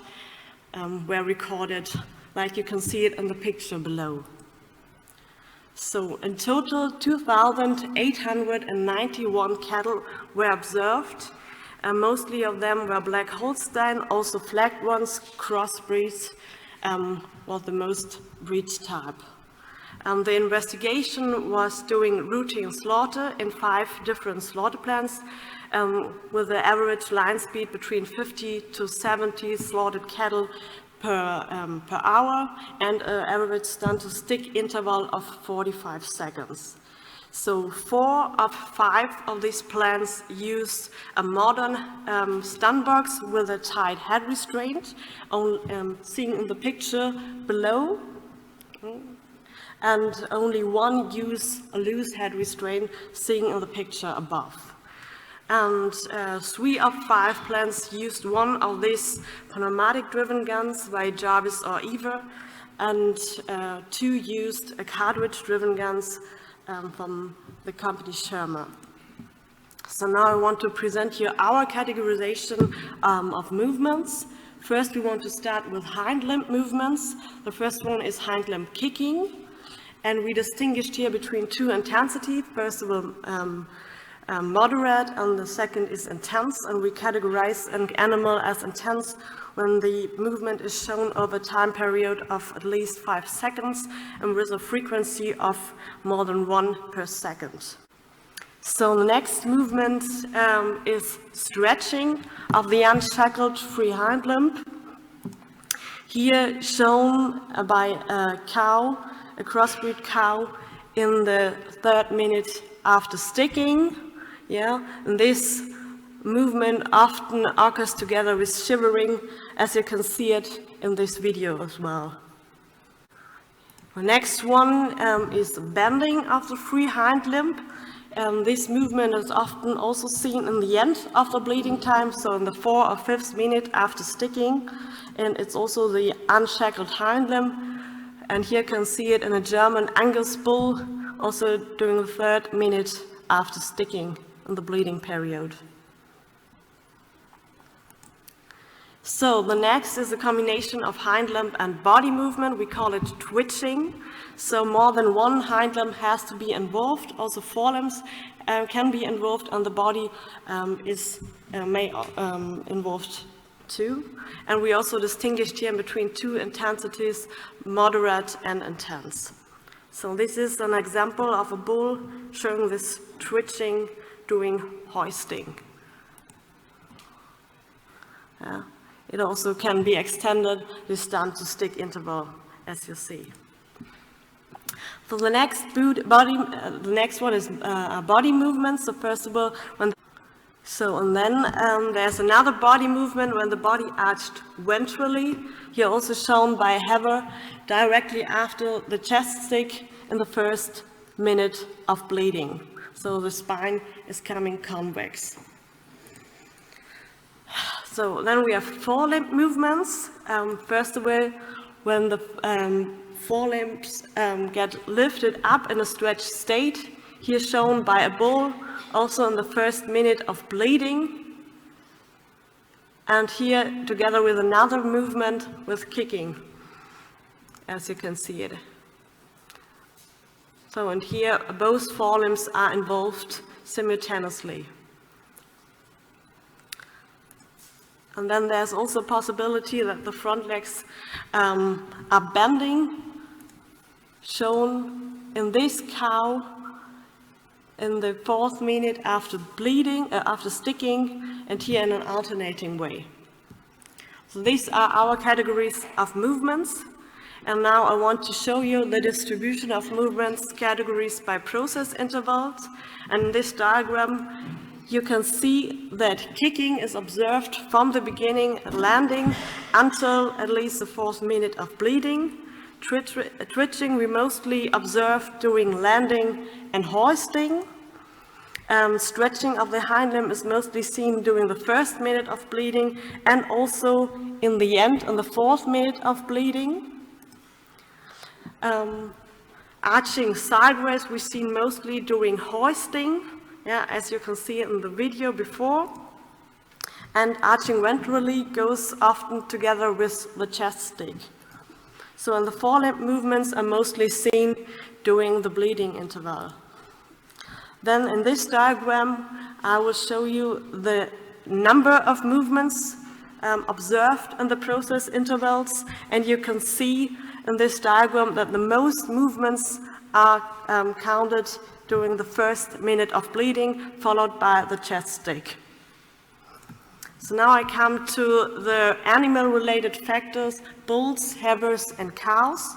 were recorded, like you can see it in the picture below. So in total 2,891 cattle were observed, and mostly of them were black Holstein, also flagged ones, crossbreeds was the most breed type. The investigation was doing routine slaughter in 5 different slaughter plants with the average line speed between 50 to 70 slaughtered cattle per hour, and an average stun to stick interval of 45 seconds. So 4 of 5 of these plants used a modern stun box with a tight head restraint, seen in the picture below. And only 1 used a loose head restraint, seen in the picture above. And 3 of 5 plants used one of these pneumatic-driven guns by Jarvis or Ever, and 2 used a cartridge-driven guns from the company Shermer. So now I want to present you our categorization of movements. First, we want to start with hind limb movements. The first one is hind limb kicking. And we distinguished here between 2 intensities. First of all, moderate, and the second is intense. And we categorize an animal as intense when the movement is shown over a time period of at least 5 seconds and with a frequency of more than 1 per second. So the next movement is stretching of the unshackled free hind limb. Here shown by a cow, a crossbreed cow, in the 3rd minute after sticking. Yeah, and this movement often occurs together with shivering, as you can see it in this video as well. The next one is bending of the free hind limb. This movement is often also seen in the end of the bleeding time, so in the 4th or 5th minute after sticking, and it's also the unshackled hind limb. And here you can see it in a German Angus bull, also during the 3rd minute after sticking in the bleeding period. So the next is a combination of hind limb and body movement. We call it twitching. So more than 1 hind limb has to be involved. Also forelimbs can be involved, and the body is involved too. And we also distinguished here between 2 intensities, moderate and intense. So this is an example of a bull showing this twitching during hoisting. It also can be extended, the stun to stick interval, as you see. So the next one is body movement. So first of all, and then there's another body movement when the body arched ventrally, here also shown by Heather, directly after the chest stick in the 1st minute of bleeding. So the spine is coming convex. So then we have forelimb movements. First of all, when the forelimbs get lifted up in a stretched state, here shown by a bull, also in the 1st minute of bleeding. And here together with another movement with kicking, as you can see it. So, and here both forelimbs are involved simultaneously.
And then there's also a possibility that the front legs are bending, shown in this cow in the 4th minute after bleeding, after sticking, and here in an alternating way. So these are our categories of movements. And now I want to show you the distribution of movements categories by process intervals. And in this diagram, you can see that kicking is observed from the beginning, landing, until at least the 4th minute of bleeding. Twitching we mostly observe during landing and hoisting. Stretching of the hind limb is mostly seen during the 1st minute of bleeding and also in the end, in the 4th minute of bleeding. Arching sideways we see mostly during hoisting, as you can see in the video before. And arching ventrally goes often together with the chest stick. So in the forelimb movements are mostly seen during the bleeding interval. Then in this diagram, I will show you the number of movements observed in the process intervals, and you can see in this diagram that the most movements are counted during the 1st minute of bleeding, followed by the chest stick. So now I come to the animal-related factors, bulls, heifers, and cows.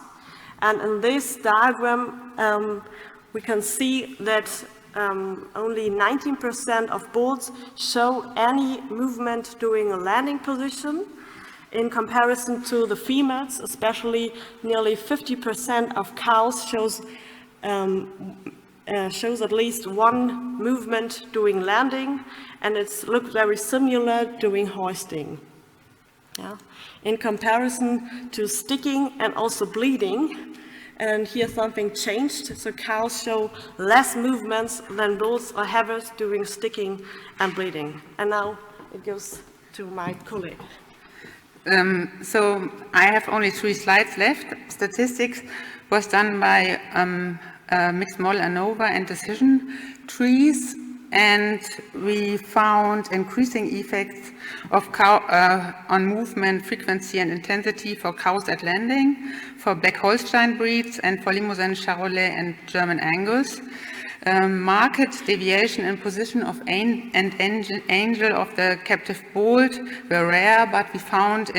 And in this diagram, we can see that only 19% of bulls show any movement during a landing position. In comparison to the females, especially nearly 50% of cows shows at least one movement during landing, and it looks very similar during hoisting. In comparison to sticking and also bleeding, and here something changed, so cows show less movements than bulls or heifers during sticking and bleeding. And now it goes to my colleague.
So I have only 3 slides left. Statistics was done by mixed model ANOVA and decision trees, and we found increasing effects of on movement frequency and intensity for cows at landing, for Black Holstein breeds, and for Limousin, Charolais, and German Angus. Market deviation in position of and angel of the captive bull were rare, but we found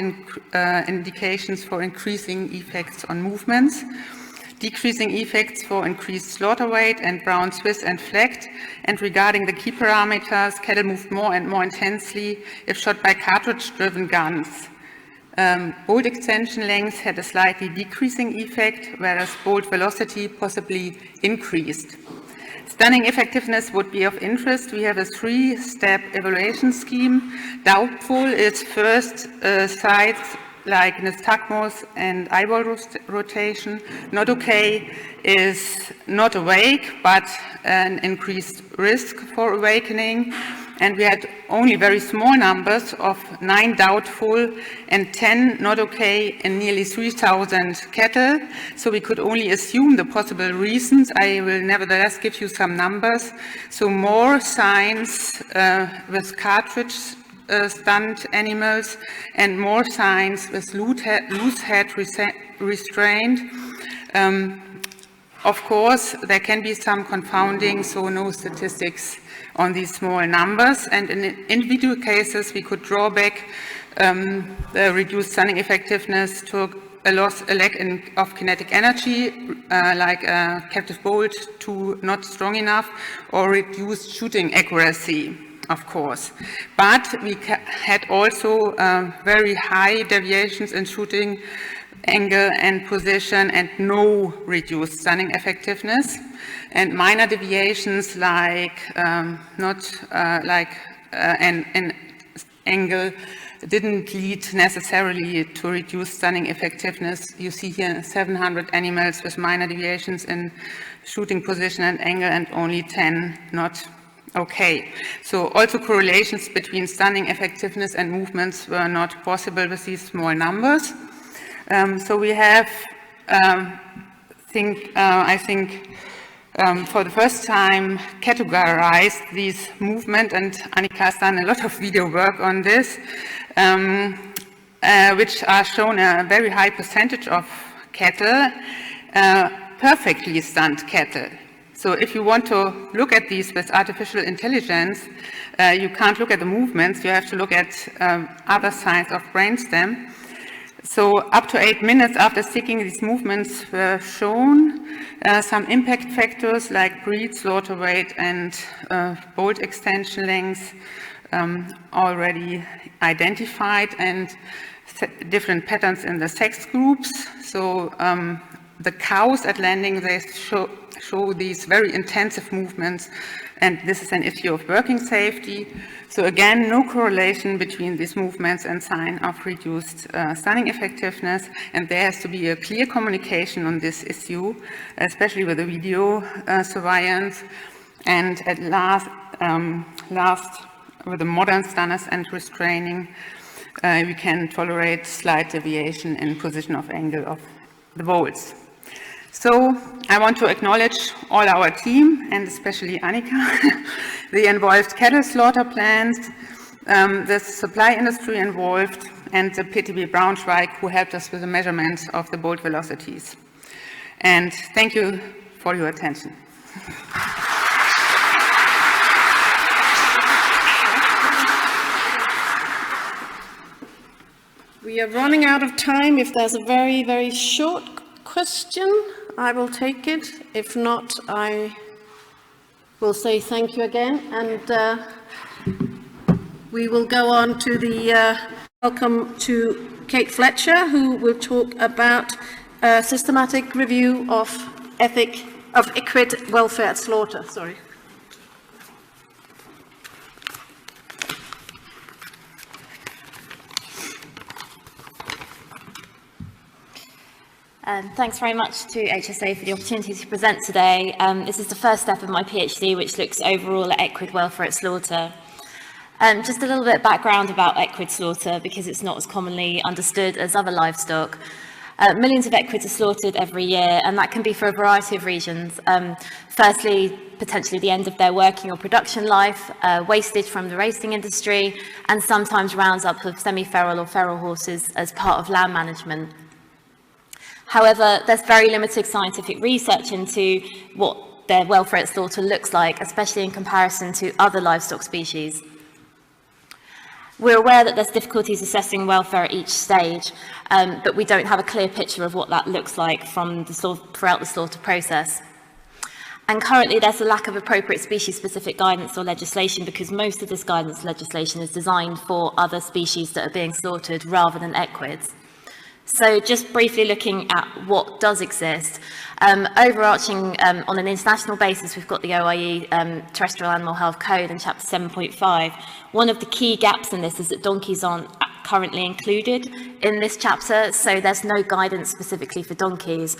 indications for increasing effects on movements. Decreasing effects for increased slaughter weight and brown Swiss and flecked, and regarding the key parameters, cattle moved more and more intensely if shot by cartridge-driven guns. Bolt extension length had a slightly decreasing effect, whereas bolt velocity possibly increased. Stunning effectiveness would be of interest. We have a 3-step evaluation scheme. Doubtful is first sites like nystagmus and eyeball rotation. Not okay is not awake, but an increased risk for awakening. And we had only very small numbers of 9 doubtful and 10 not okay in nearly 3,000 cattle. So we could only assume the possible reasons. I will nevertheless give you some numbers. So more signs with cartridge stunned animals and more signs with loose head restraint. Of course, there can be some confounding, so no statistics on these small numbers. And in individual cases, we could draw back the reduced stunning effectiveness to a lack of kinetic energy, like a captive bolt to not strong enough, or reduced shooting accuracy, of course. But we had also very high deviations in shooting angle and position and no reduced stunning effectiveness, and minor deviations like an angle didn't lead necessarily to reduced stunning effectiveness. You see here 700 animals with minor deviations in shooting position and angle and only 10 not okay. So also correlations between stunning effectiveness and movements were not possible with these small numbers. So we have, I think, for the first time categorized these movements, and Anika has done a lot of video work on this, which are shown a very high percentage of cattle, perfectly stunned cattle. So if you want to look at these with artificial intelligence, you can't look at the movements, you have to look at other signs of brainstem. So up to 8 minutes after sticking, these movements were shown. Some impact factors like breed, slaughter weight, and bolt extension lengths already identified, and different patterns in the sex groups. So the cows at landing, they show these very intensive movements, and this is an issue of working safety. So again, no correlation between these movements and sign of reduced stunning effectiveness, and there has to be a clear communication on this issue, especially with the video surveillance. And at last, with the modern stunners and restraining, we can tolerate slight deviation in position of angle of the bolts. So I want to acknowledge all our team, and especially Anika, the involved cattle slaughter plants, the supply industry involved, and the PTB Braunschweig, who helped us with the measurements of the bolt velocities. And thank you for your attention.
We are running out of time. If there's a very, very short question, I will take it. If not, I will say thank you again. And we will go on to the welcome to Kate Fletcher, who will talk about a systematic review of equid welfare at slaughter. Sorry.
Thanks very much to HSA for the opportunity to present today. This is the first step of my PhD, which looks overall at equid welfare at slaughter. Just a little bit of background about equid slaughter, because it's not as commonly understood as other livestock. Millions of equids are slaughtered every year, and that can be for a variety of reasons. Firstly, potentially the end of their working or production life, wastage from the racing industry, and sometimes rounds up of semi-feral or feral horses as part of land management. However, there's very limited scientific research into what their welfare at slaughter looks like, especially in comparison to other livestock species. We're aware that there's difficulties assessing welfare at each stage, but we don't have a clear picture of what that looks like from throughout the slaughter process. And currently there's a lack of appropriate species-specific guidance or legislation, because most of this guidance legislation is designed for other species that are being slaughtered rather than equids. So just briefly looking at what does exist, overarching on an international basis, we've got the OIE Terrestrial Animal Health Code in Chapter 7.5. One of the key gaps in this is that donkeys aren't currently included in this chapter, so there's no guidance specifically for donkeys.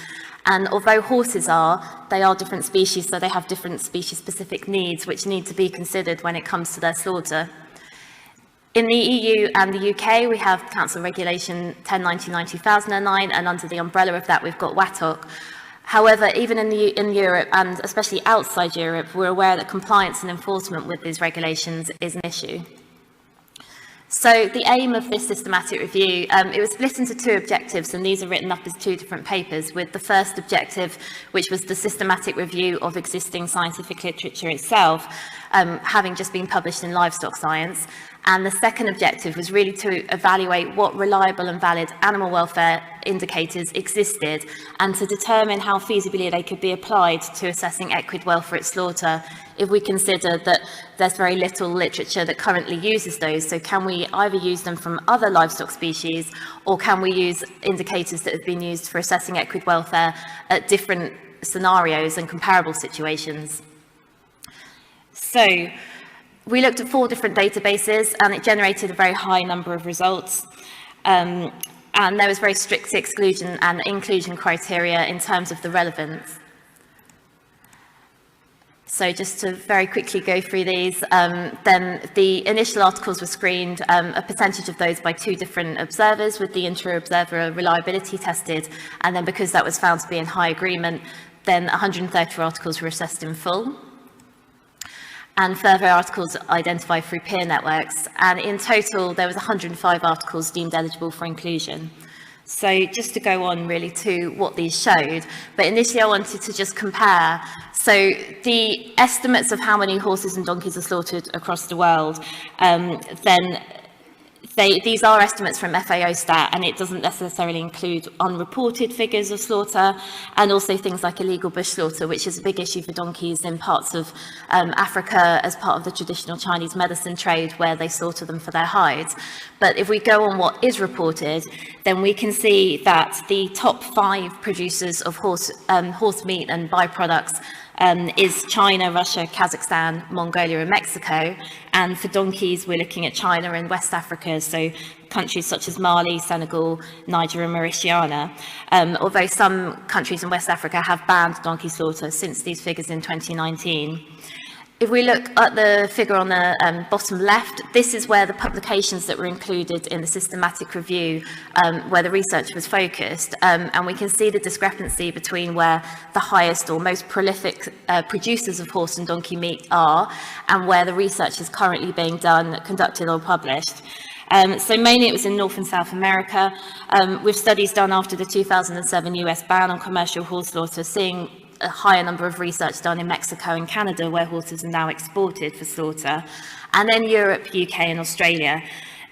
And although horses are, they are different species, so they have different species-specific needs, which need to be considered when it comes to their slaughter. In the EU and the UK, we have Council Regulation 1099/2009, and under the umbrella of that, we've got WATOC. However, even in Europe, and especially outside Europe, we're aware that compliance and enforcement with these regulations is an issue. So the aim of this systematic review, it was split into two objectives, and these are written up as two different papers, with the first objective, which was the systematic review of existing scientific literature itself, having just been published in Livestock Science. And the second objective was really to evaluate what reliable and valid animal welfare indicators existed, and to determine how feasibly they could be applied to assessing equid welfare at slaughter if we consider that there's very little literature that currently uses those. So can we either use them from other livestock species, or can we use indicators that have been used for assessing equid welfare at different scenarios and comparable situations? So we looked at 4 different databases, and it generated a very high number of results. And there was very strict exclusion and inclusion criteria in terms of the relevance. So just to very quickly go through these, then the initial articles were screened, a percentage of those by 2 different observers, with the inter-observer reliability tested, and then because that was found to be in high agreement, then 130 articles were assessed in full, and further articles identified through peer networks. And in total, there was 105 articles deemed eligible for inclusion. So just to go on really to what these showed, but initially I wanted to just compare. So the estimates of how many horses and donkeys are slaughtered across the world, these are estimates from FAO stat, and it doesn't necessarily include unreported figures of slaughter, and also things like illegal bush slaughter, which is a big issue for donkeys in parts of Africa as part of the traditional Chinese medicine trade, where they slaughter them for their hides. But if we go on what is reported, then we can see that the top 5 producers of horse meat and byproducts is China, Russia, Kazakhstan, Mongolia and Mexico. And for donkeys, we're looking at China and West Africa, so countries such as Mali, Senegal, Niger and Mauritania. Although some countries in West Africa have banned donkey slaughter since these figures in 2019. If we look at the figure on the bottom left, this is where the publications that were included in the systematic review, where the research was focused, and we can see the discrepancy between where the highest or most prolific producers of horse and donkey meat are, and where the research is currently being conducted or published. So mainly it was in North and South America, with studies done after the 2007 US ban on commercial horse slaughter, seeing a higher number of research done in Mexico and Canada, where horses are now exported for slaughter, and then Europe, UK and Australia.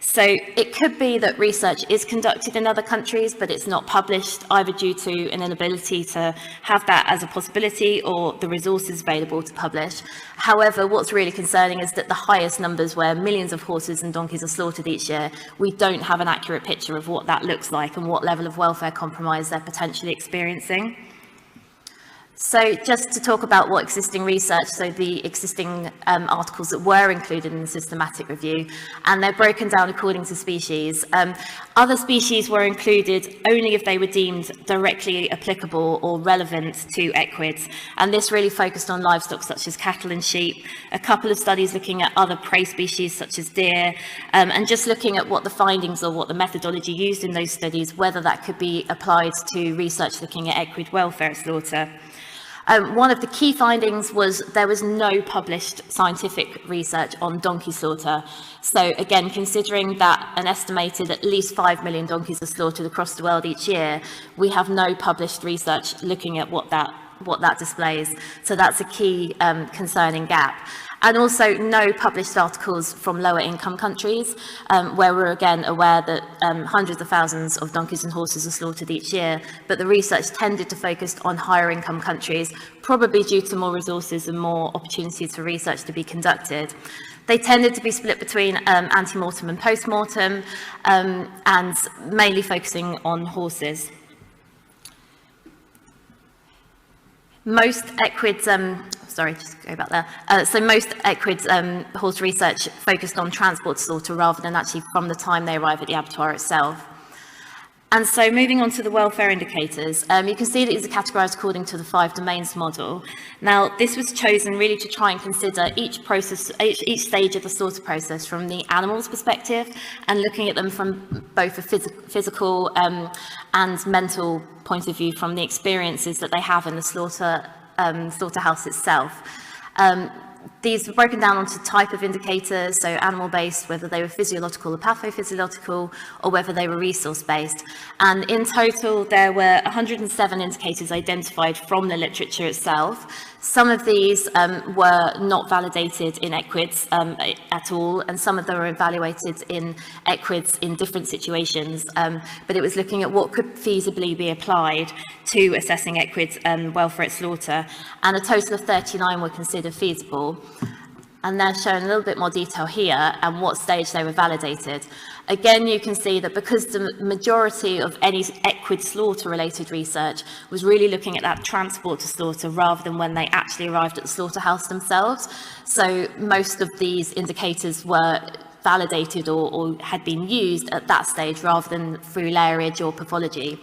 So it could be that research is conducted in other countries, but it's not published, either due to an inability to have that as a possibility or the resources available to publish. However, what's really concerning is that the highest numbers, where millions of horses and donkeys are slaughtered each year, we don't have an accurate picture of what that looks like and what level of welfare compromise they're potentially experiencing. So just to talk about what existing research, so the existing articles that were included in the systematic review, and they're broken down according to species. Other species were included only if they were deemed directly applicable or relevant to equids, and this really focused on livestock such as cattle and sheep, a couple of studies looking at other prey species such as deer, and just looking at what the findings or what the methodology used in those studies, whether that could be applied to research looking at equid welfare at slaughter. One of the key findings was there was no published scientific research on donkey slaughter. So again, considering that an estimated at least 5 million donkeys are slaughtered across the world each year, we have no published research looking at what that displays. So that's a key concerning gap. And also no published articles from lower income countries, where we're again aware that hundreds of thousands of donkeys and horses are slaughtered each year, but the research tended to focus on higher income countries, probably due to more resources and more opportunities for research to be conducted. They tended to be split between ante-mortem and post-mortem, and mainly focusing on horses. Most equids, sorry, just go back there. So most equids horse research focused on transport slaughter rather than actually from the time they arrive at the abattoir itself. And so moving on to the welfare indicators, you can see that these are categorized according to the 5 domains model. Now, this was chosen really to try and consider each stage of the slaughter process from the animal's perspective, and looking at them from both a physical and mental point of view, from the experiences that they have in the slaughterhouse itself. These were broken down onto type of indicators, so animal-based, whether they were physiological or pathophysiological, or whether they were resource-based. And in total, there were 107 indicators identified from the literature itself. Some of these were not validated in equids at all, and some of them were evaluated in equids in different situations, but it was looking at what could feasibly be applied to assessing equids welfare at slaughter, and a total of 39 were considered feasible. And they're shown a little bit more detail here and what stage they were validated. Again, you can see that because the majority of any equid slaughter related research was really looking at that transport to slaughter rather than when they actually arrived at the slaughterhouse themselves. So most of these indicators were validated or had been used at that stage rather than through layerage or pathology.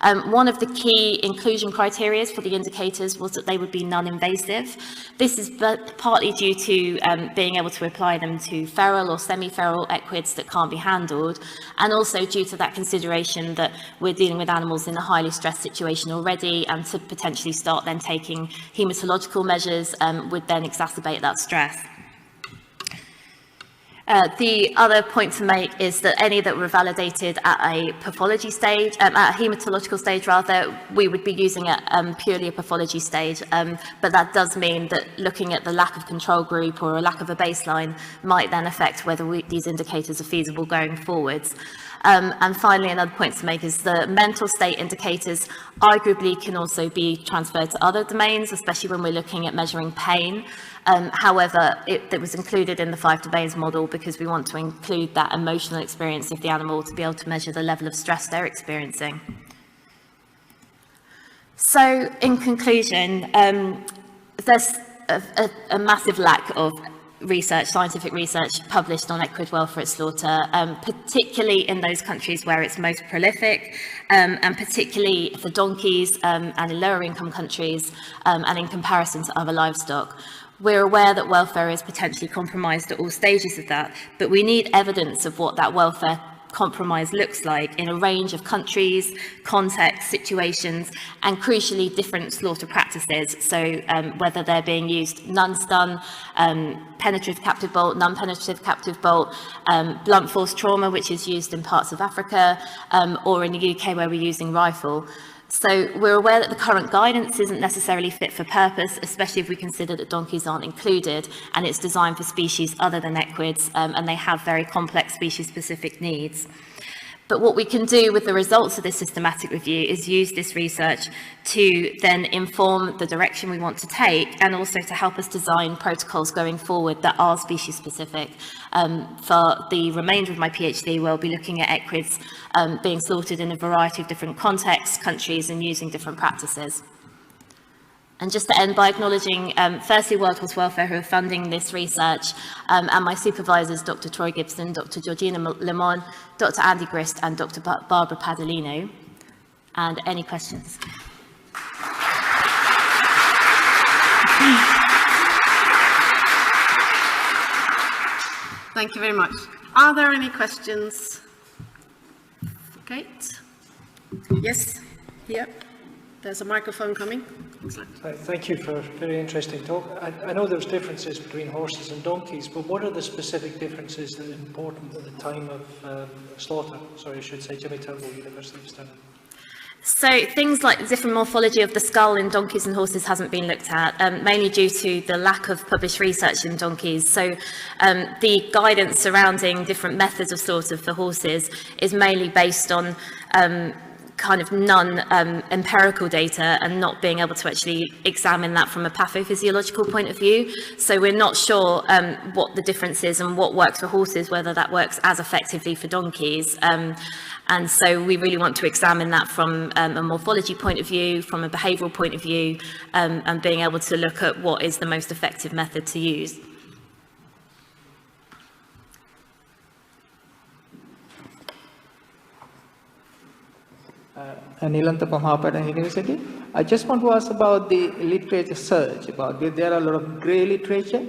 One of the key inclusion criteria for the indicators was that they would be non-invasive. This is partly due to being able to apply them to feral or semi-feral equids that can't be handled, and also due to that consideration that we're dealing with animals in a highly stressed situation already, and to potentially start then taking hematological measures would then exacerbate that stress. The other point to make is that any that were validated at a pathology stage, at a hematological stage rather, we would be using at purely a pathology stage, but that does mean that looking at the lack of control group or a lack of a baseline might then affect whether these indicators are feasible going forwards. And finally, another point to make is the mental state indicators arguably can also be transferred to other domains, especially when we're looking at measuring pain. However, it was included in the 5 domains model because we want to include that emotional experience of the animal to be able to measure the level of stress they're experiencing. So, in conclusion, there's a massive lack of research, scientific research published on equid welfare at slaughter, particularly in those countries where it's most prolific, and particularly for donkeys and in lower income countries, and in comparison to other livestock. We're aware that welfare is potentially compromised at all stages of that, but we need evidence of what that welfare compromise looks like in a range of countries, contexts, situations, and crucially different slaughter practices. So whether they're being used non-stun, penetrative captive bolt, non-penetrative captive bolt, blunt force trauma, which is used in parts of Africa, or in the UK where we're using rifle. So we're aware that the current guidance isn't necessarily fit for purpose, especially if we consider that donkeys aren't included, and it's designed for species other than equids, and they have very complex species-specific needs. But what we can do with the results of this systematic review is use this research to then inform the direction we want to take, and also to help us design protocols going forward that are species-specific. For the remainder of my PhD, we'll be looking at equids being slaughtered in a variety of different contexts, countries, and using different practices. And just to end by acknowledging, firstly, World Horse Welfare, who are funding this research, and my supervisors, Dr. Troy Gibson, Dr. Georgina Lemon, Dr. Andy Grist, and Dr. Barbara Padalino. And any questions?
Thank you very much. Are there any questions? Kate? Yes, here. There's a microphone coming.
Thank you for a very interesting talk. I know there's differences between horses and donkeys, but what are the specific differences that are important at the time of slaughter? Sorry, I should say Jimmy Turnbull, University of Stirling.
So things like the different morphology of the skull in donkeys and horses hasn't been looked at, mainly due to the lack of published research in donkeys. So the guidance surrounding different methods of slaughter for horses is mainly based on kind of non-empirical data, and not being able to actually examine that from a pathophysiological point of view. So we're not sure what the difference is and what works for horses, whether that works as effectively for donkeys. And so we really want to examine that from a morphology point of view, from a behavioural point of view, and being able to look at what is the most effective method to use.
Nilantha from Harvard University. I just want to ask about the literature search. There are a lot of grey literature.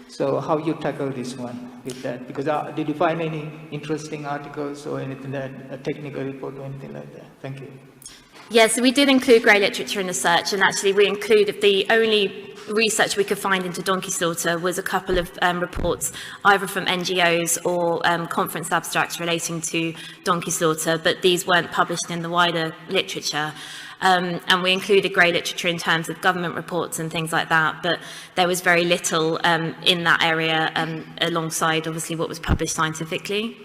So how you tackle this one with that? Because did you find any interesting articles or anything that a technical report or anything like that? Thank you.
Yes, so we did include grey literature in the search, and actually we included the only research we could find into donkey slaughter was a couple of reports, either from NGOs or conference abstracts relating to donkey slaughter, but these weren't published in the wider literature. And we included grey literature in terms of government reports and things like that, but there was very little in that area alongside obviously what was published scientifically.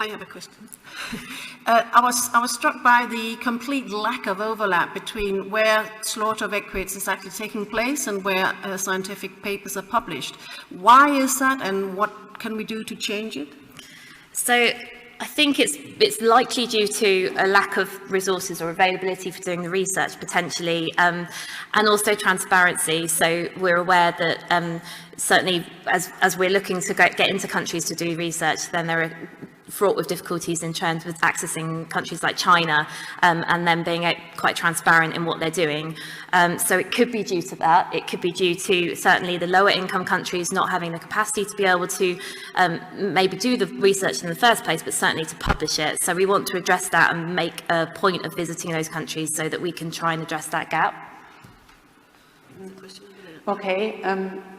I have a question. I was struck by the complete lack of overlap between where slaughter of equids is actually taking place and where scientific papers are published. Why is that, and what can we do to change it?
So I think it's likely due to a lack of resources or availability for doing the research potentially, and also transparency. So we're aware that certainly as we're looking to get into countries to do research, then there are fraught with difficulties in terms of accessing countries like China, and then being quite transparent in what they're doing. So it could be due to that. It could be due to certainly the lower income countries not having the capacity to be able to maybe do the research in the first place, but certainly to publish it. So we want to address that and make a point of visiting those countries so that we can try and address that gap.
Okay,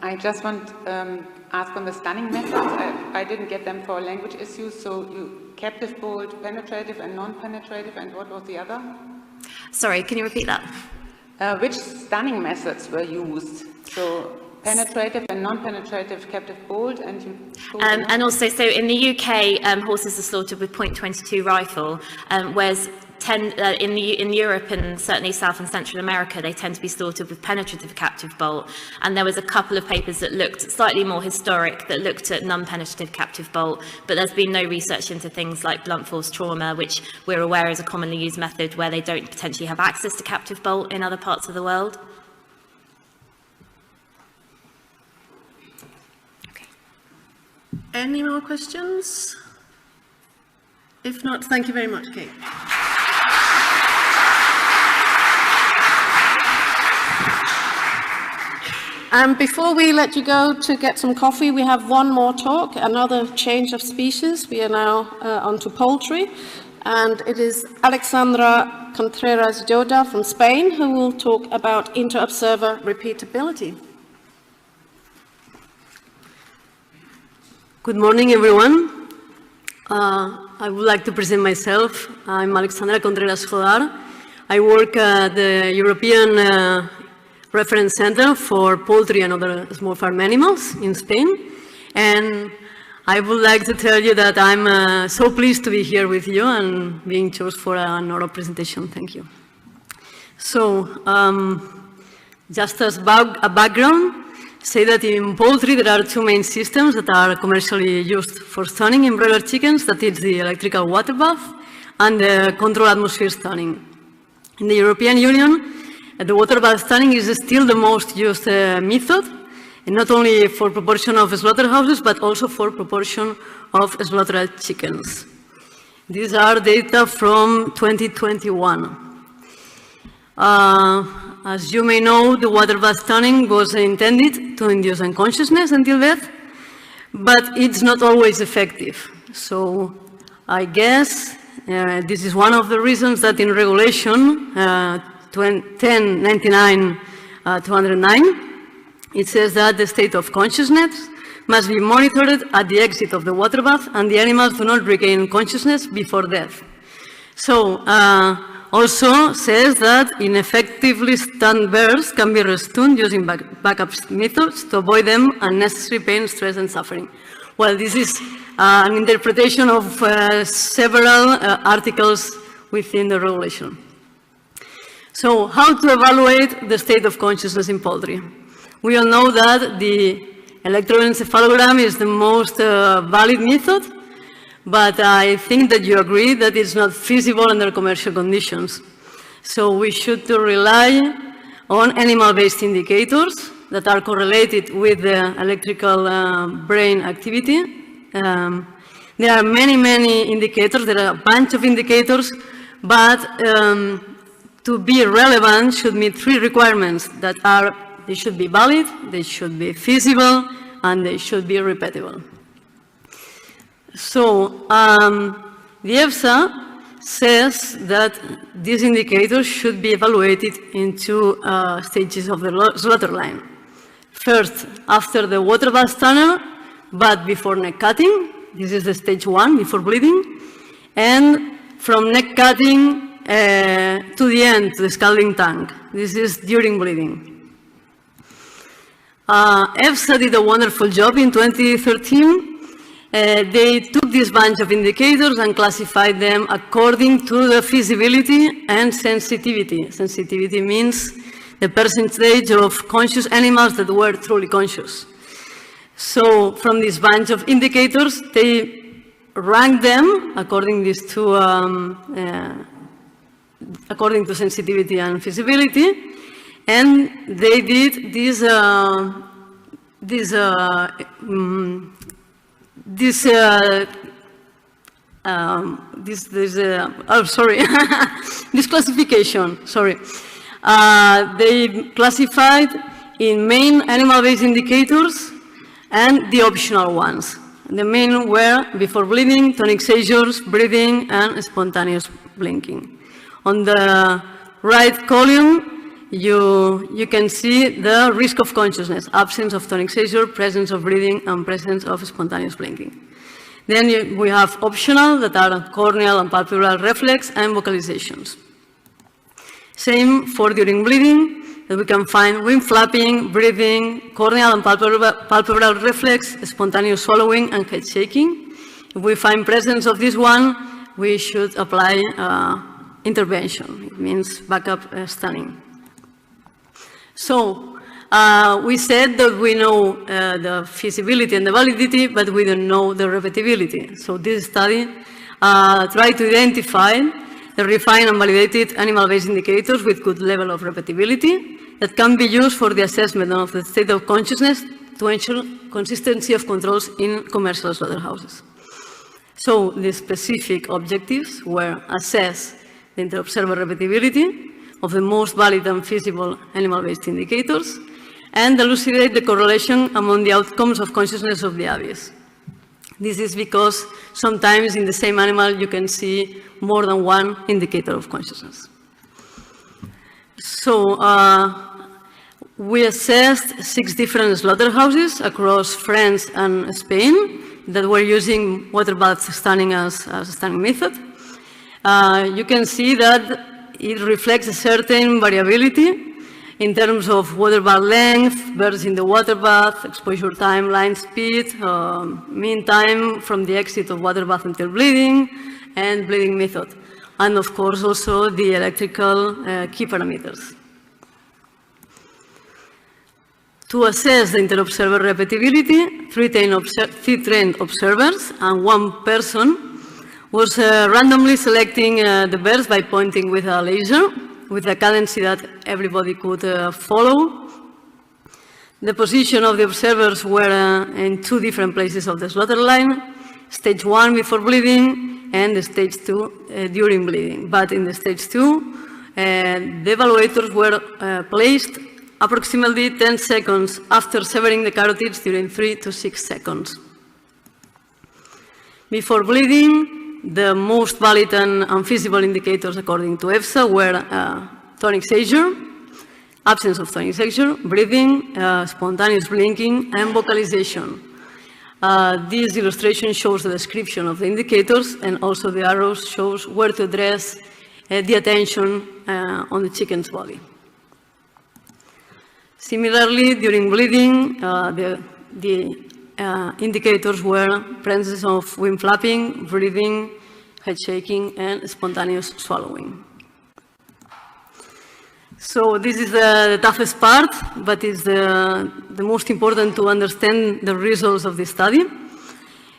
I just want to ask on the stunning methods. I didn't get them for language issues, so you captive, bold, penetrative and non-penetrative, and what was the other?
Sorry, can you repeat that?
Which stunning methods were used? So penetrative and non-penetrative captive, bold, and you...
And also, so in the UK, horses are slaughtered with .22 rifle, whereas in Europe and certainly South and Central America, they tend to be slaughtered with penetrative captive bolt. And there was a couple of papers that looked slightly more historic that looked at non-penetrative captive bolt, but there's been no research into things like blunt force trauma, which we're aware is a commonly used method where they don't potentially have access to captive bolt in other parts of the world.
Okay. Any more questions? If not, thank you very much, Kate. And before we let you go to get some coffee, we have one more talk, another change of species. We are now onto poultry, and it is Alexandra Contreras-Jodar from Spain who will talk about inter-observer repeatability.
Good morning, everyone. I would like to present myself. I'm Alexandra Contreras-Jodar. I work at the European Reference Center for Poultry and Other Small Farm Animals in Spain. And I would like to tell you that I'm so pleased to be here with you and being chosen for an oral presentation. Thank you. So, just as a background, say that in poultry there are two main systems that are commercially used for stunning in broiler chickens. That is the electrical water bath and the controlled atmosphere stunning. In the European Union, the water bath stunning is still the most used method, and not only for proportion of slaughterhouses, but also for proportion of slaughtered chickens. These are data from 2021. As you may know, the water bath stunning was intended to induce unconsciousness until death, but it's not always effective. So I guess this is one of the reasons that in regulation 1099-209, it says that the state of consciousness must be monitored at the exit of the water bath and the animals do not regain consciousness before death. So, also says that ineffectively stunned birds can be restunned using backup methods to avoid them unnecessary pain, stress, and suffering. Well, this is an interpretation of several articles within the regulation. So, how to evaluate the state of consciousness in poultry? We all know that the electroencephalogram is the most valid method, but I think that you agree that it's not feasible under commercial conditions. So we should rely on animal-based indicators that are correlated with the electrical brain activity. There are many indicators. There are a bunch of indicators, but to be relevant should meet three requirements that are: they should be valid, they should be feasible, and they should be repeatable. So the EFSA says that these indicators should be evaluated in two stages of the slaughter line. First, after the water bath tunnel, but before neck cutting. This is the stage 1, before bleeding. And from neck cutting to the end, to the scalding tank. This is during bleeding. EFSA did a wonderful job in 2013. They took this bunch of indicators and classified them according to the feasibility and sensitivity. Sensitivity means the percentage of conscious animals that were truly conscious. So from this bunch of indicators, they ranked them according to sensitivity and feasibility, and they did this this classification, sorry. They classified in main animal-based indicators and the optional ones. The main were before bleeding, tonic seizures, breathing, and spontaneous blinking. On the right column, you can see the risk of consciousness, absence of tonic seizure, presence of breathing, and presence of spontaneous blinking. Then we have optional, that are corneal and palpebral reflex and vocalizations. Same for during bleeding, that we can find wing flapping, breathing, corneal and palpebral reflex, spontaneous swallowing, and head shaking. If we find presence of this one, we should apply intervention. It means backup stunning. So we said that we know the feasibility and the validity, but we don't know the repeatability. So this study tried to identify the refined and validated animal-based indicators with good level of repeatability that can be used for the assessment of the state of consciousness to ensure consistency of controls in commercial slaughterhouses. So the specific objectives were assess the inter-observer repeatability of the most valid and feasible animal-based indicators, and elucidate the correlation among the outcomes of consciousness of the aves. This is because sometimes in the same animal you can see more than one indicator of consciousness. So we assessed 6 different slaughterhouses across France and Spain that were using waterbath stunning as a stunning method. You can see that it reflects a certain variability in terms of water bath length, birds in the water bath, exposure time, line speed, mean time from the exit of water bath until bleeding, and bleeding method. And of course also the electrical key parameters. To assess the inter-observer repeatability, 3 trained observers and 1 person was randomly selecting the birds by pointing with a laser, with a cadence that everybody could follow. The position of the observers were in 2 different places of the slaughter line, stage 1 before bleeding and the stage 2 during bleeding. But in the stage 2, the evaluators were placed approximately 10 seconds after severing the carotids during 3 to 6 seconds. Before bleeding, the most valid and feasible indicators according to EFSA were tonic seizure, absence of tonic seizure, breathing, spontaneous blinking, and vocalization. This illustration shows the description of the indicators, and also the arrows shows where to address the attention on the chicken's body. Similarly, during bleeding, the indicators were presence of wing flapping, breathing, head shaking, and spontaneous swallowing. So this is the toughest part, but it's the most important to understand the results of this study.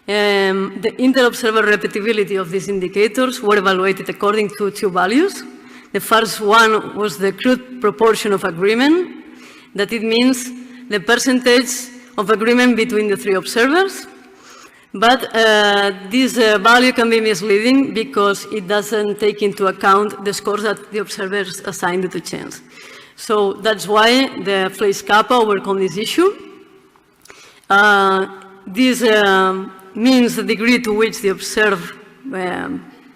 The inter-observer repeatability of these indicators were evaluated according to 2 values. The first one was the crude proportion of agreement, that it means the percentage of agreement between the 3 observers. But this value can be misleading because it doesn't take into account the scores that the observers assigned to chance. So that's why the Fleisch kappa overcome this issue. This means the degree to which the observed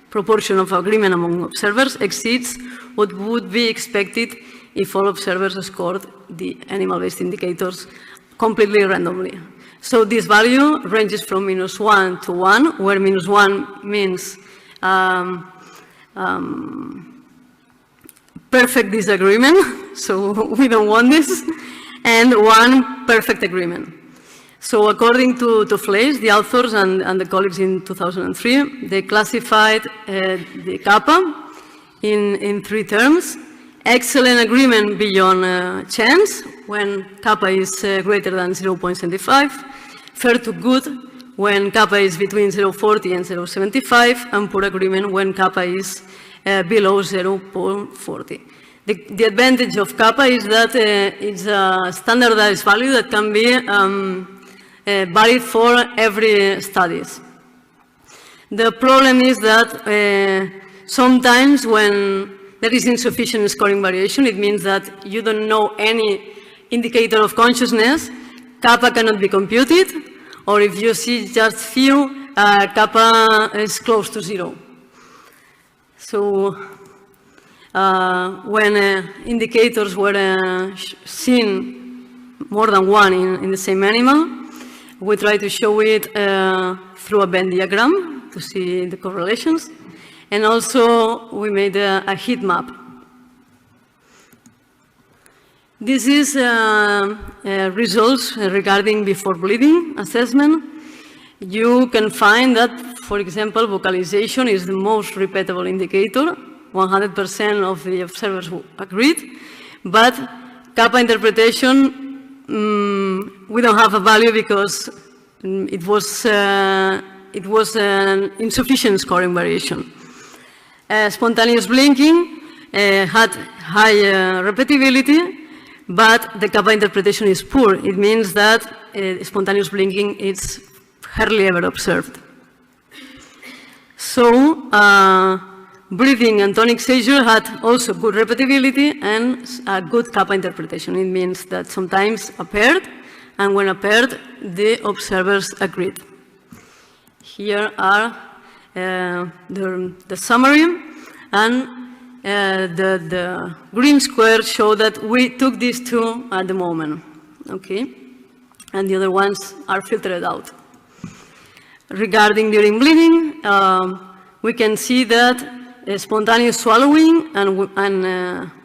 proportion of agreement among observers exceeds what would be expected if all observers scored the animal-based indicators completely randomly. So this value ranges from -1 to 1, where -1 means perfect disagreement, so we don't want this, and 1 perfect agreement. So according to Fleisch, the authors and the colleagues in 2003, they classified the kappa in 3 terms. Excellent agreement beyond chance, when kappa is greater than 0.75, fair to good, when kappa is between 0.40 and 0.75, and poor agreement when kappa is below 0.40. The advantage of kappa is that it's a standardized value that can be valid for every studies. The problem is that sometimes when there is insufficient scoring variation, it means that you don't know any indicator of consciousness, kappa cannot be computed, or if you see just few, kappa is close to 0. So when indicators were seen more than one in the same animal, we try to show it through a Venn diagram to see the correlations. And also we made a heat map. This is results regarding before bleeding assessment. You can find that, for example, vocalization is the most repeatable indicator. 100% of the observers agreed. But kappa interpretation, we don't have a value because it was an insufficient scoring variation. Spontaneous blinking had high repeatability, but the kappa interpretation is poor. It means that spontaneous blinking is hardly ever observed. So breathing and tonic seizure had also good repeatability and a good kappa interpretation. It means that sometimes appeared, and when appeared, the observers agreed. Here are the summary, and the green square show that we took these two at the moment, okay? And the other ones are filtered out. Regarding during bleeding, we can see that spontaneous swallowing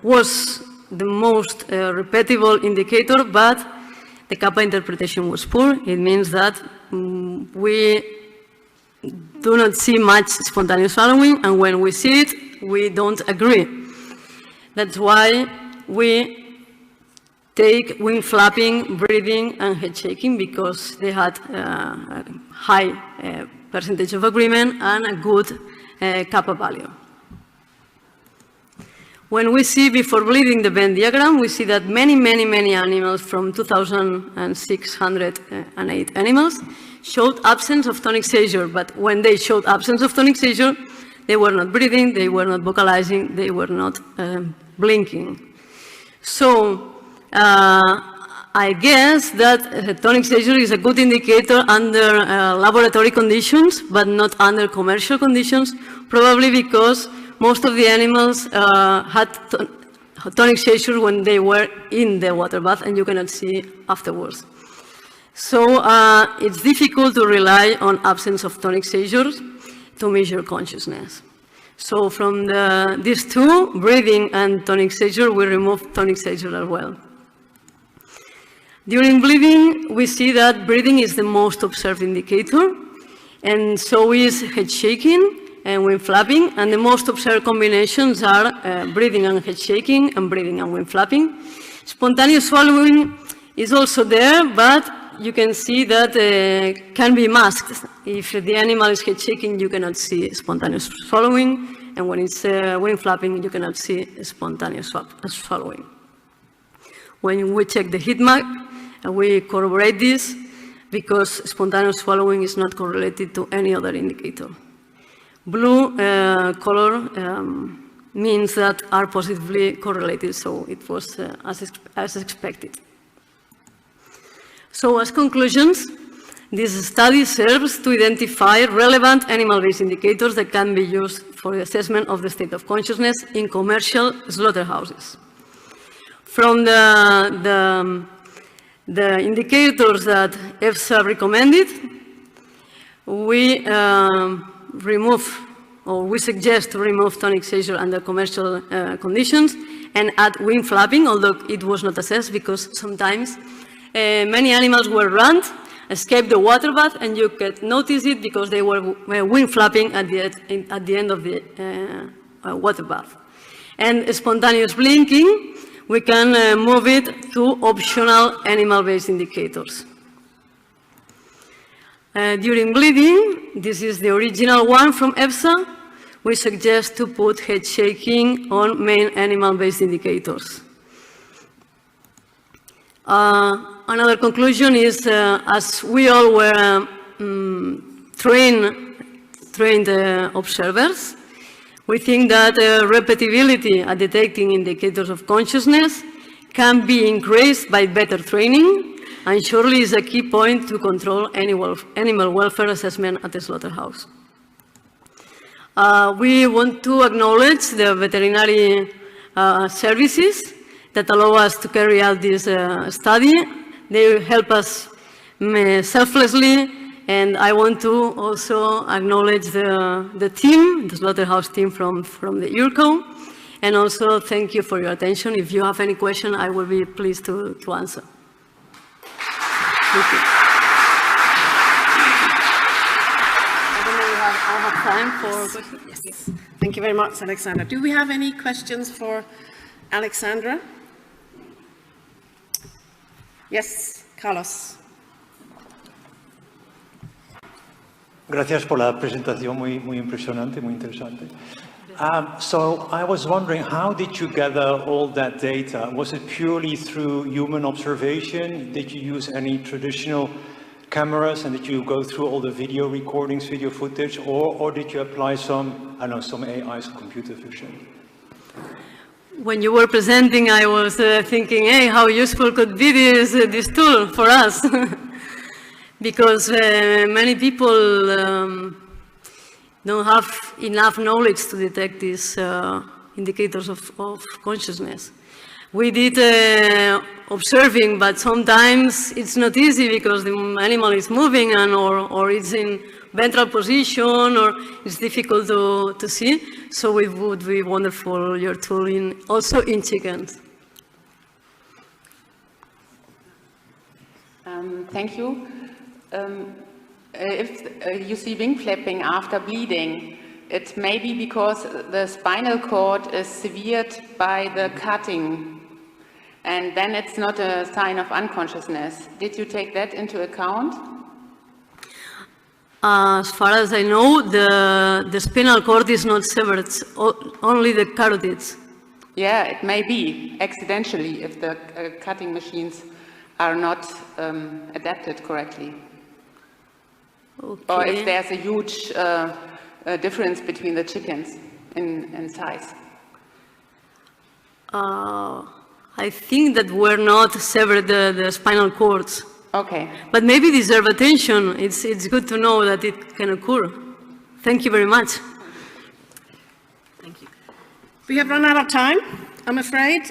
was the most repeatable indicator, but the kappa interpretation was poor. It means that we do not see much spontaneous swallowing, and when we see it, we don't agree. That's why we take wing flapping, breathing, and head shaking, because they had a high percentage of agreement and a good kappa value. When we see before bleeding the Venn diagram, we see that many animals from 2,608 animals showed absence of tonic seizure, but when they showed absence of tonic seizure, they were not breathing, they were not vocalizing, they were not blinking. So I guess that tonic seizure is a good indicator under laboratory conditions, but not under commercial conditions, probably because most of the animals had tonic seizure when they were in the water bath, and you cannot see afterwards. So it's difficult to rely on absence of tonic seizures to measure consciousness. So from these two, breathing and tonic seizure, we remove tonic seizure as well. During bleeding, we see that breathing is the most observed indicator, and so is head shaking and wing flapping, and the most observed combinations are breathing and head shaking and breathing and wing flapping. Spontaneous swallowing is also there, but you can see that can be masked. If the animal is head shaking, you cannot see spontaneous swallowing, and when it's wing flapping, you cannot see spontaneous swallowing. When we check the heat map, we corroborate this because spontaneous swallowing is not correlated to any other indicator. Blue color means that are positively correlated, so it was as expected. So as conclusions, this study serves to identify relevant animal-based indicators that can be used for the assessment of the state of consciousness in commercial slaughterhouses. From the indicators that EFSA recommended, we suggest to remove tonic seizure under commercial conditions and add wing flapping, although it was not assessed because sometimes many animals were run, escaped the water bath, and you could notice it because they were wing flapping at the end of the water bath. And spontaneous blinking, we can move it to optional animal-based indicators. During bleeding, this is the original one from EFSA, we suggest to put head shaking on main animal-based indicators. Another conclusion is, as we all were trained trained observers. We think that repeatability at detecting indicators of consciousness can be increased by better training, and surely is a key point to control animal welfare assessment at the slaughterhouse. We want to acknowledge the veterinary services that allow us to carry out this study. They help us selflessly, and I want to also acknowledge the team, the slaughterhouse team from the IRTA, and also thank you for your attention. If you have any question, I will be pleased to answer. Thank you.
I have time for questions. Yes. Thank you very much, Alexandra. Do we have any questions for Alexandra? Yes, Carlos.
Gracias por la presentación, muy impresionante, muy interesante. So I was wondering, how did you gather all that data? Was it purely through human observation? Did you use any traditional cameras, and did you go through all the video recordings, video footage, or did you apply some, I don't know, some AI, some computer vision?
When you were presenting, I was thinking, hey, how useful could be this tool for us? Because many people don't have enough knowledge to detect these indicators of consciousness. We did observing, but sometimes it's not easy because the animal is moving or it's in ventral position, or it's difficult to see. So it would be wonderful, your tool, also in chickens.
Thank you. If you see wing flapping after bleeding, it may be because the spinal cord is severed by the cutting, and then it's not a sign of unconsciousness. Did you take that into account?
As far as I know, the spinal cord is not severed, only the carotids.
Yeah, it may be accidentally if the cutting machines are not adapted correctly.
Okay.
Or if there's a huge difference between the chickens in size.
I think that we're not severed the spinal cords.
Okay.
But maybe deserve attention. It's good to know that it can occur. Thank you very much.
Thank you. We have run out of time, I'm afraid.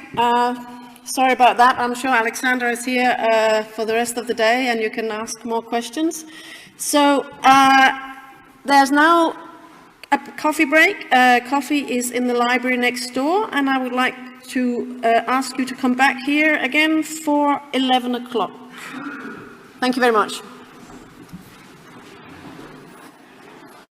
Sorry about that. I'm sure Alexandra is here for the rest of the day, and you can ask more questions. So there's now a coffee break. Coffee is in the library next door, and I would like to ask you to come back here again for 11 o'clock. Thank you very much.